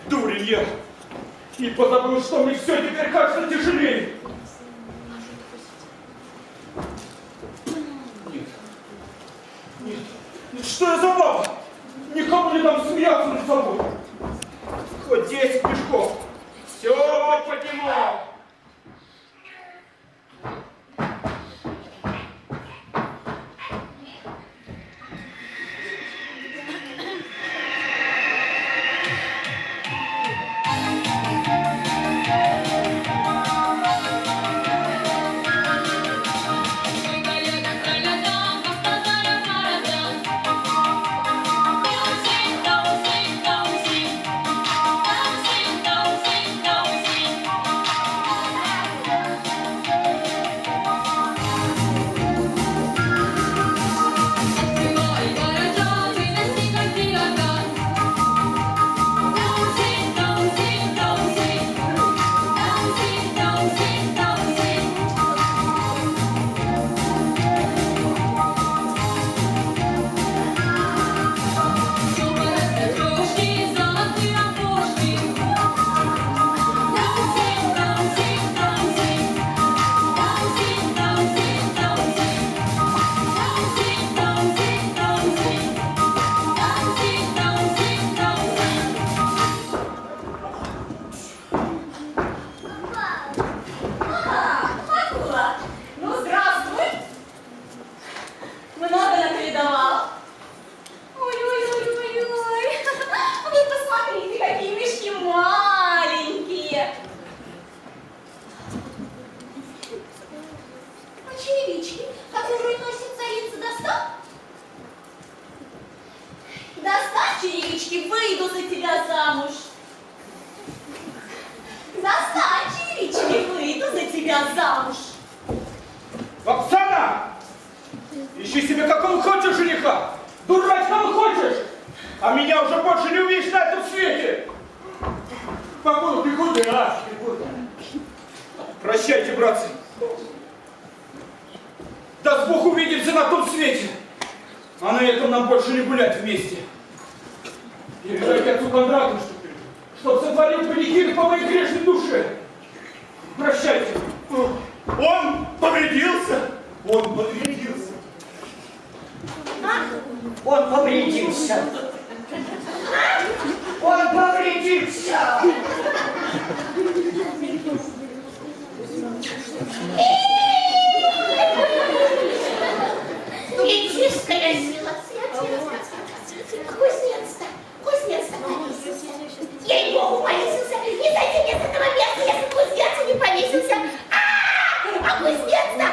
Дурень я! И позабыл, что мне все теперь кажется тяжелее. Нет, что я за баба? Никому не дам смеяться над собой. Хоть 10 мешков. Все подниму. черевички, выйду за тебя замуж. Достань черевички, выйду за тебя замуж. Оксана! Ищи себе какого хочешь жениха! Дурак, кого хочешь! А меня уже больше не увидишь на этом свете! Покуда ты куда? Прощайте, братцы. Даст Бог увидимся на том свете. А на этом нам больше не гулять вместе. Передайте отцу Кондрату, чтоб сотворил панихиду по моей грешной душе. Прощайте. Он повредился. Он повредился. Он повредился. Он повредился. И чистая сила. Кузнец-то, кузнец-то повесился. Ей-богу, повесился. Не дайте мне с этого места, если кузнец не повесился. А кузнец-то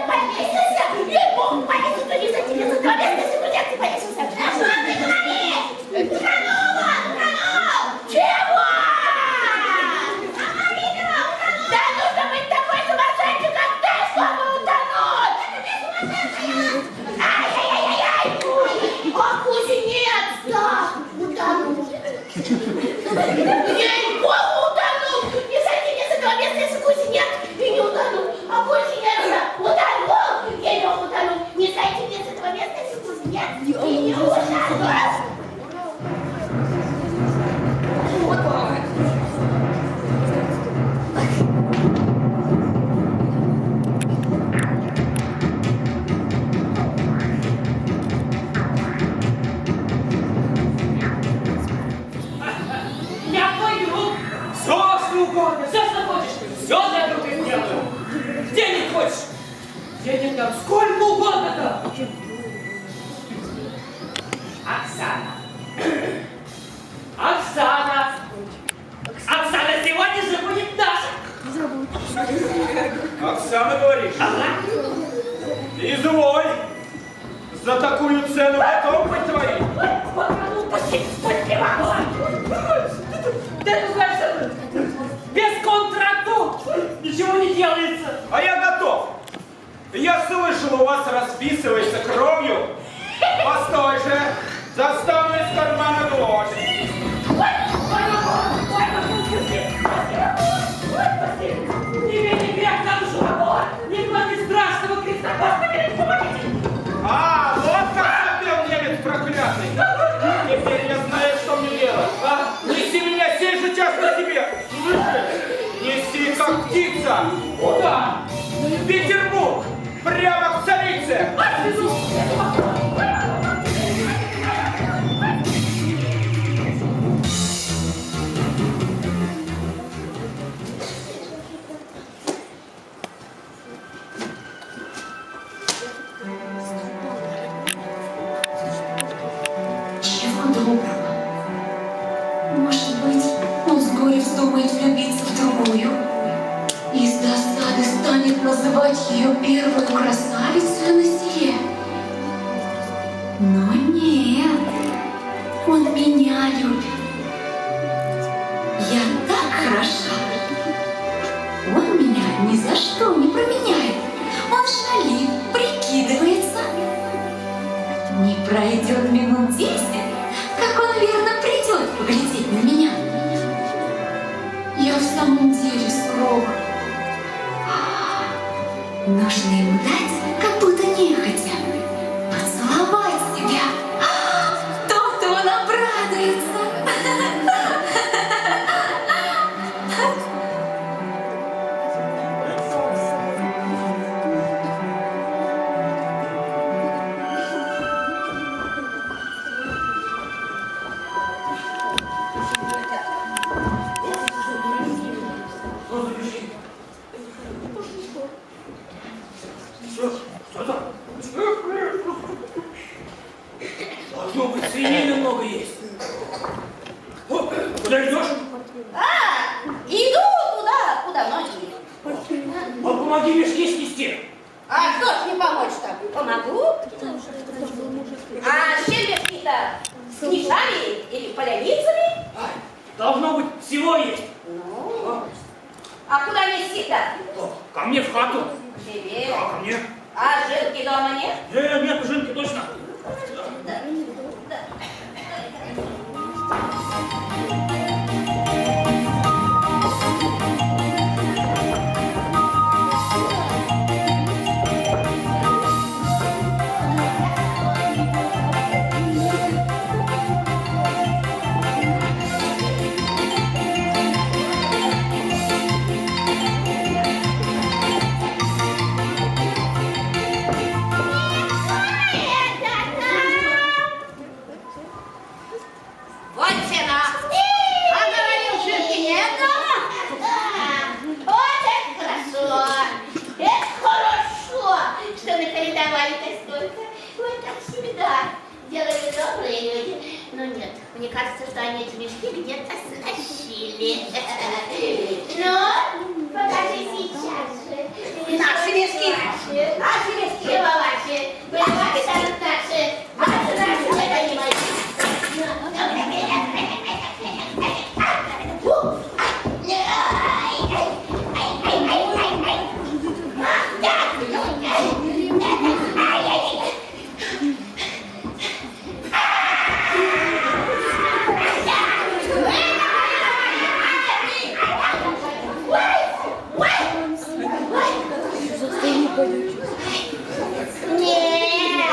повесился. Ей-богу, повесился. Не дайте мне с этого места, если кузнец не повесился. Чего? Да нужно быть такой сумасшедшей, как ты, чтобы утонуть. Ай-яй-яй-яй! А кузнец-то утонул. Ей-богу, утонул. Не сойти мне с этого места, если кузнец и не утонул. А кузнец-то утонул. Ей-богу, утонул. Не сойти мне с этого места, если кузнец и не утонул. Я пою. Все, что угодно. Все, что хочешь. Все для друга сделаю. Денег хочешь? Денег дам сколько угодно-то. Оксана. Оксана. Оксана сегодня же будет наша. Оксана, говоришь? Ага. Изволь. За такую цену готов быть твоим. Ты ругаешься без контракту. Ничего не делается. А я готов. Я слышал, у вас расписывается кровью. Постой же. Достану из кармана гвоздь. Тебе не грех на душу, не клади страшного креста. Господи, помогите. А, вот как запел немец проклятый. Теперь я знаю, что мне делать. А? Неси меня сей же час на себе. Слышишь? Неси как птица. Куда? В Петербург. Прямо к царице. Чего доброго? Может быть, он с горя вздумает влюбиться в другую и с досады станет называть ее первую красавицей на селе. Но нет, он меня любит. Я так хороша. Он меня ни за что не променяет. Он шалит, прикидывается. Не пройдет минут 10, как он верно придет поглядеть на меня. Я в самом деле сурова. Нужно ему дать, как будто нехотя, поцеловать себя. То-то он обрадуется. Должно быть, свинины много есть. О, куда идешь? Иду туда, куда ноги. А помоги мешки снести. А что ж не помочь-то? Помогу. А с чем мешки-то? С книжами или поляницами? Должно быть, всего есть. Ну, а куда нести-то? Ко мне в хату. К тебе. Да, ко мне. А Жинки дома нет? Нет, Жинки точно. Да. что они эти мешки где-то стащили. Ну, покажи сейчас же. Наши мешки. Наши мешки. Чего ваши? Ваши там наши. Ваши, это не мои. Нет,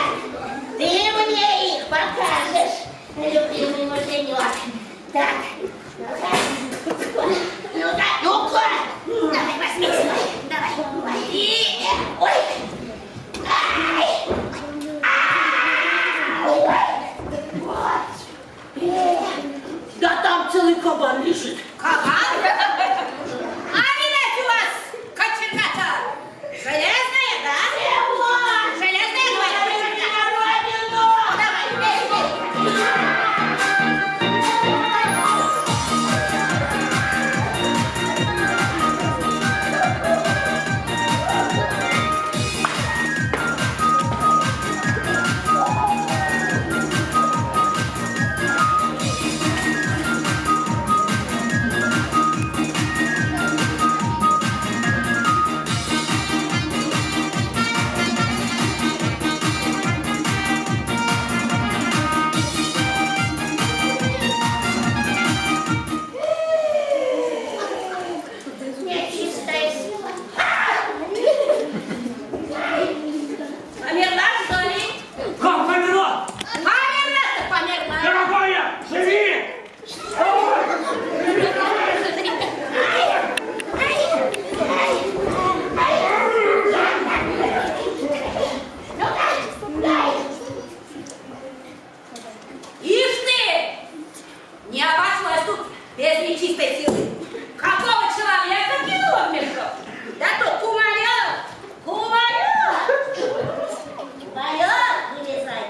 ты мне их покажешь, любимый муженек. Так, ну-ка, давай возьми свой, давай, и, ой, ай, Да там целый кабан лежит. Кабан? А видать у вас кочергата железная, да? Железная, говорит, давай, бей. Нечистая сила. Померла, что ли? Как померла? Померла-то померла. Дорогая, живи! Ишь ты! Не обошлось тут без нечистой силы. Какого человека кинула в мешок? Да тут кумарёк! Валёк, вылезай,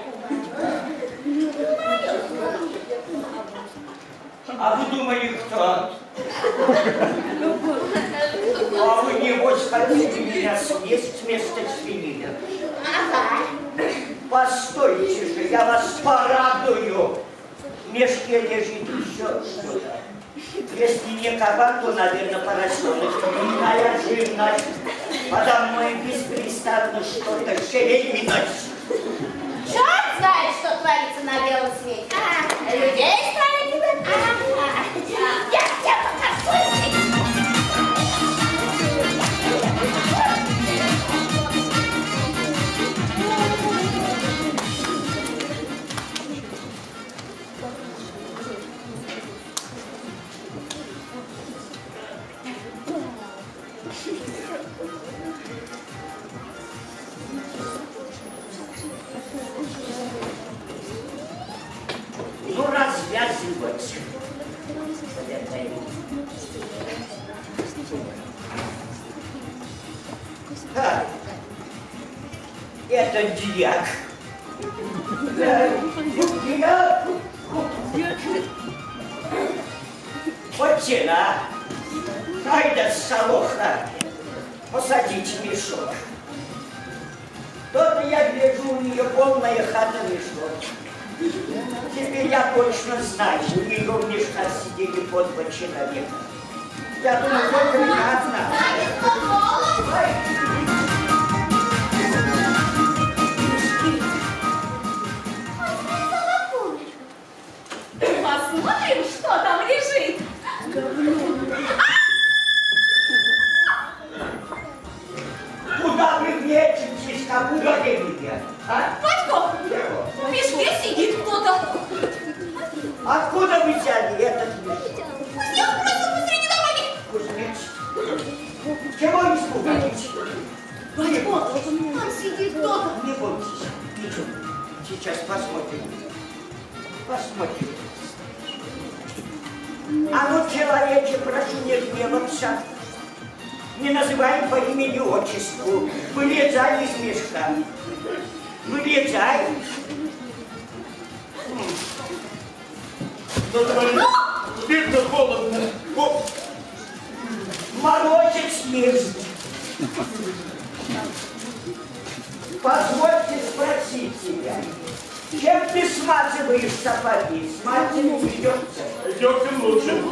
А вы думали, кто? А вы, небось, хотите меня съесть вместо свинины? Ага. Постойте же, я вас порадую. В мешке лежит еще что-то. Если не кабан, то, наверное, поросенок. Иная живность. Подо мной беспрестанно что-то шевелилось. Черт знает, что творится на белом свете. Людей стали кидать. Я тебе покажу. Ну, развязывать. А, это дьяк. Дьяк. Вот тена. Ай да солоха. Посадить мешок. То-то я гляжу, у нее полная хата мешок. Теперь я точно знаю, у нее в мешках сидели по 2 человека. Я думаю, только меня одна. Посмотрим, что там лежит. Куда вы метитесь, как угодите? А? Батько, в мешке сидит кто-то. Откуда вы взяли этот мешок? Пустил просто посреди дороги. Кузнец. Чего испугались? Батько, там сидит кто-то. Не бойтесь, ничего. Сейчас посмотрим. Посмотрим. А ну, человече, прошу не гневаться. Не называй по имени-отчеству. Вылезай из мешка. Вылезай. на дворе. Видно, холодно. О, морозец есть. Позвольте спросить тебя, чем ты смазываешь сапоги? Смазываешь идется? Идется лучше.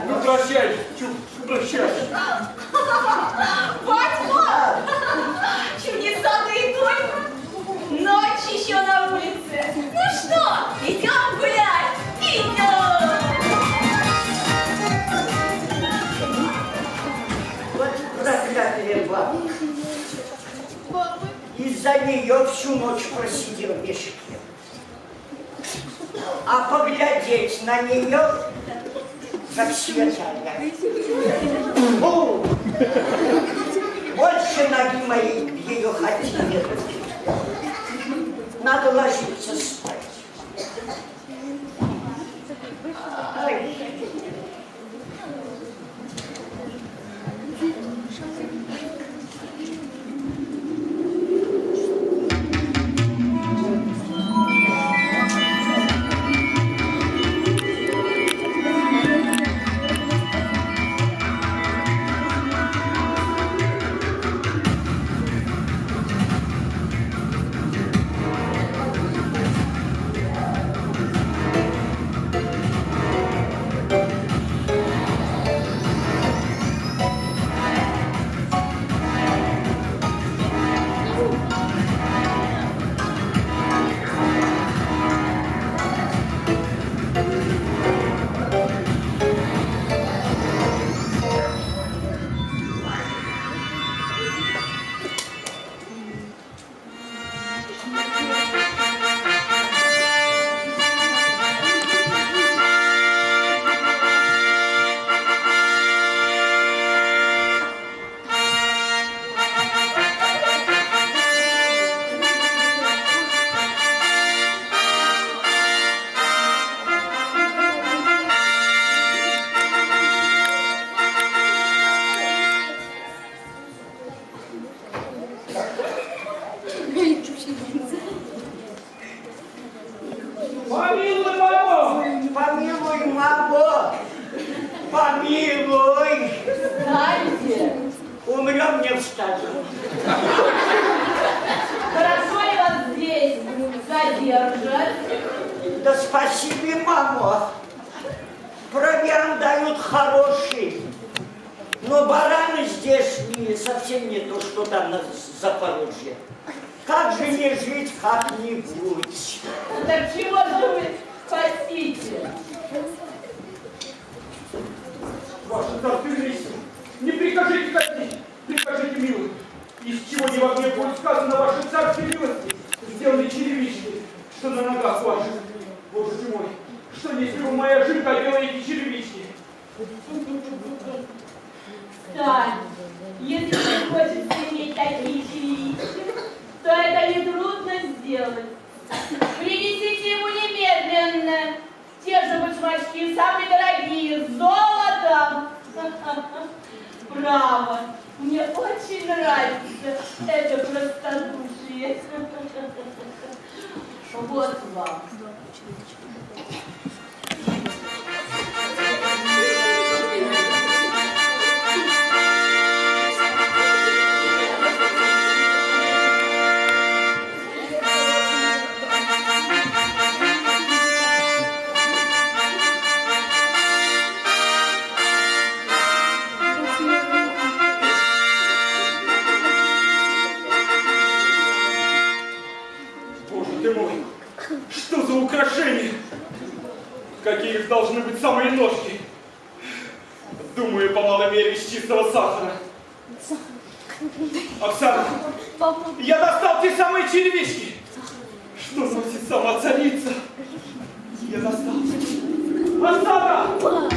Ну, прощай, Чук, прощай. Батько! Чудеса ты только! Ночь еще на улице. Ну что, идем гулять? Идем! Вот проклятая баба. Из-за нее всю ночь просидел в мешке. А поглядеть на нее, как святая. Фу! Больше ноги моей в ее хате нет. Надо ложиться спать. Ай. Помилуй, маму! Помилуй, маму! Помилуй! Встаньте! Умрем, не встанем. Хорошо ли вас здесь содержат? Да спасибо, мама. Провиант дают хороший. Но бараны здешние совсем не то, что там на Запорожье. Как же не жить как-нибудь? Так чего же вы хотите? Ваше царствительство, не прикажите казнить, прикажите милость. Из чего не во мне будет сказано вашей царской милости, сделаны черевички, что на ногах ваших. Боже ты мой, что если вы, моя жинка, делаете черевички? Стань, если ты хочешь иметь такие черевички, то это нетрудно сделать. Принесите ему немедленно те же башмачки, самые дорогие, с золотом. Право, мне очень нравится это простодушие. Вот вам. Что за украшения? Какие их должны быть самые ножки? Думаю, по малой мере из чистого сахара. Оксана, я достал те самые черевички, что носит сама царица. Я достал. Оксана!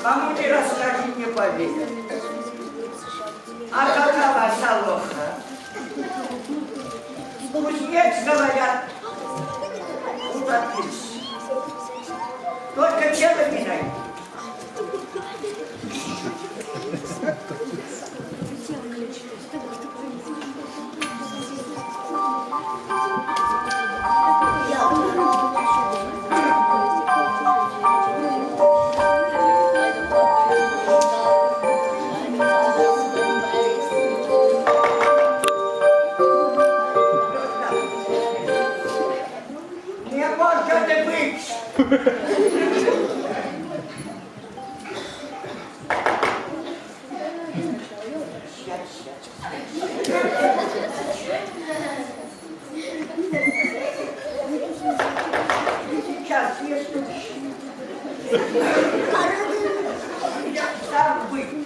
кому не расскажет, не поверит. А какова Солоха? Кузнец, говорят, утопился. Только дело не найдет. Не может быть! Сейчас я сам выйду.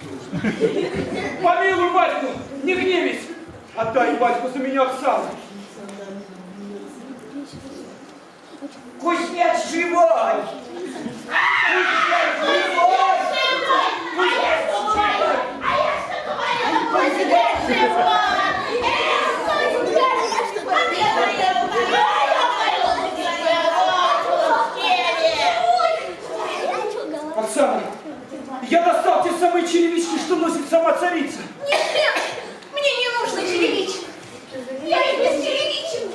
Помилуй, батьку, не гневись. Отдай, батьку, за меня Оксану. Кузнец живой! Кузнец живой! Оксана, я достал те самые черевички, что носит сама царица. Нет, мне не нужно черевичек. Я и без черевичек.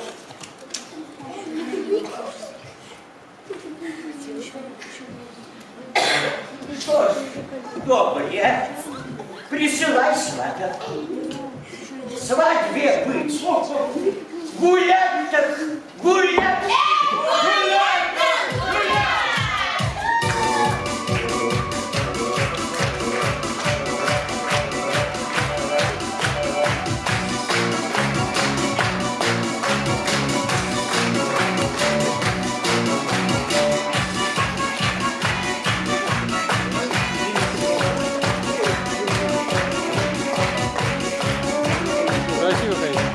Что ж, добрые, присылай сватов. Свадьбе быть. Гулять так гулять! Гулять так гулять! Красиво, конечно.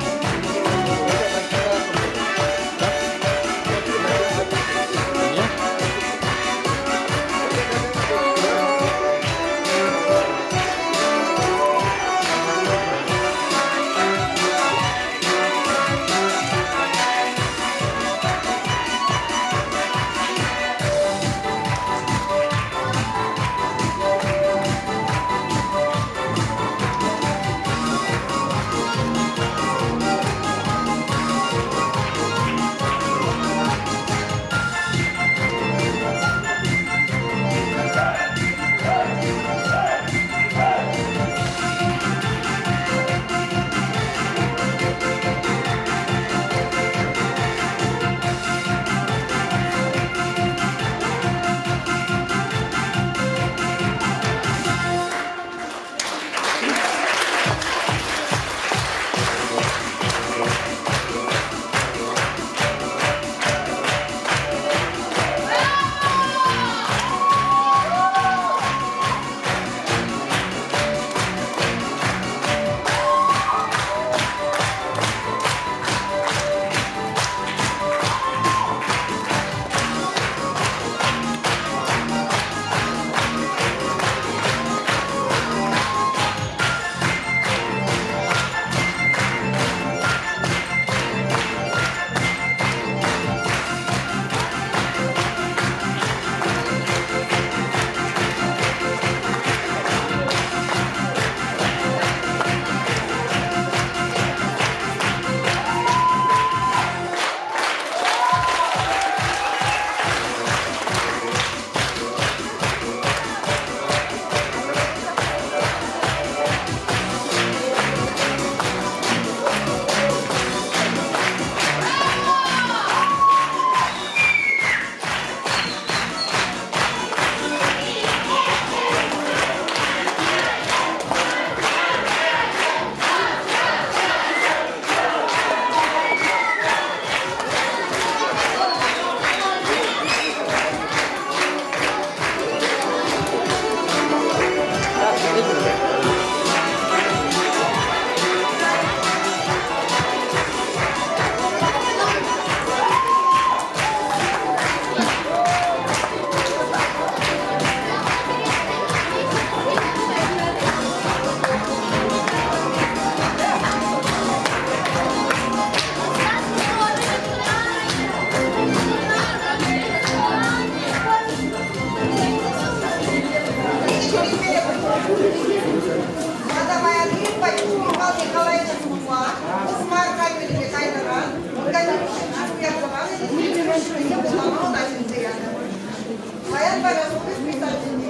порядку воспитателей.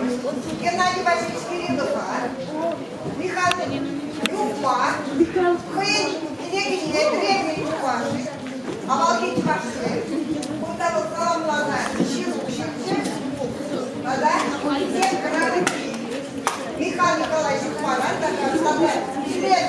Геннадий Васильевич Кириллов, Михаил Юпа, Хэнь, Княгиня, Древний Чуваши, Амалгин Чуваши, Кудалов Каламлана, Щирчев, Всем Михаил Николаевич Юпа, Свет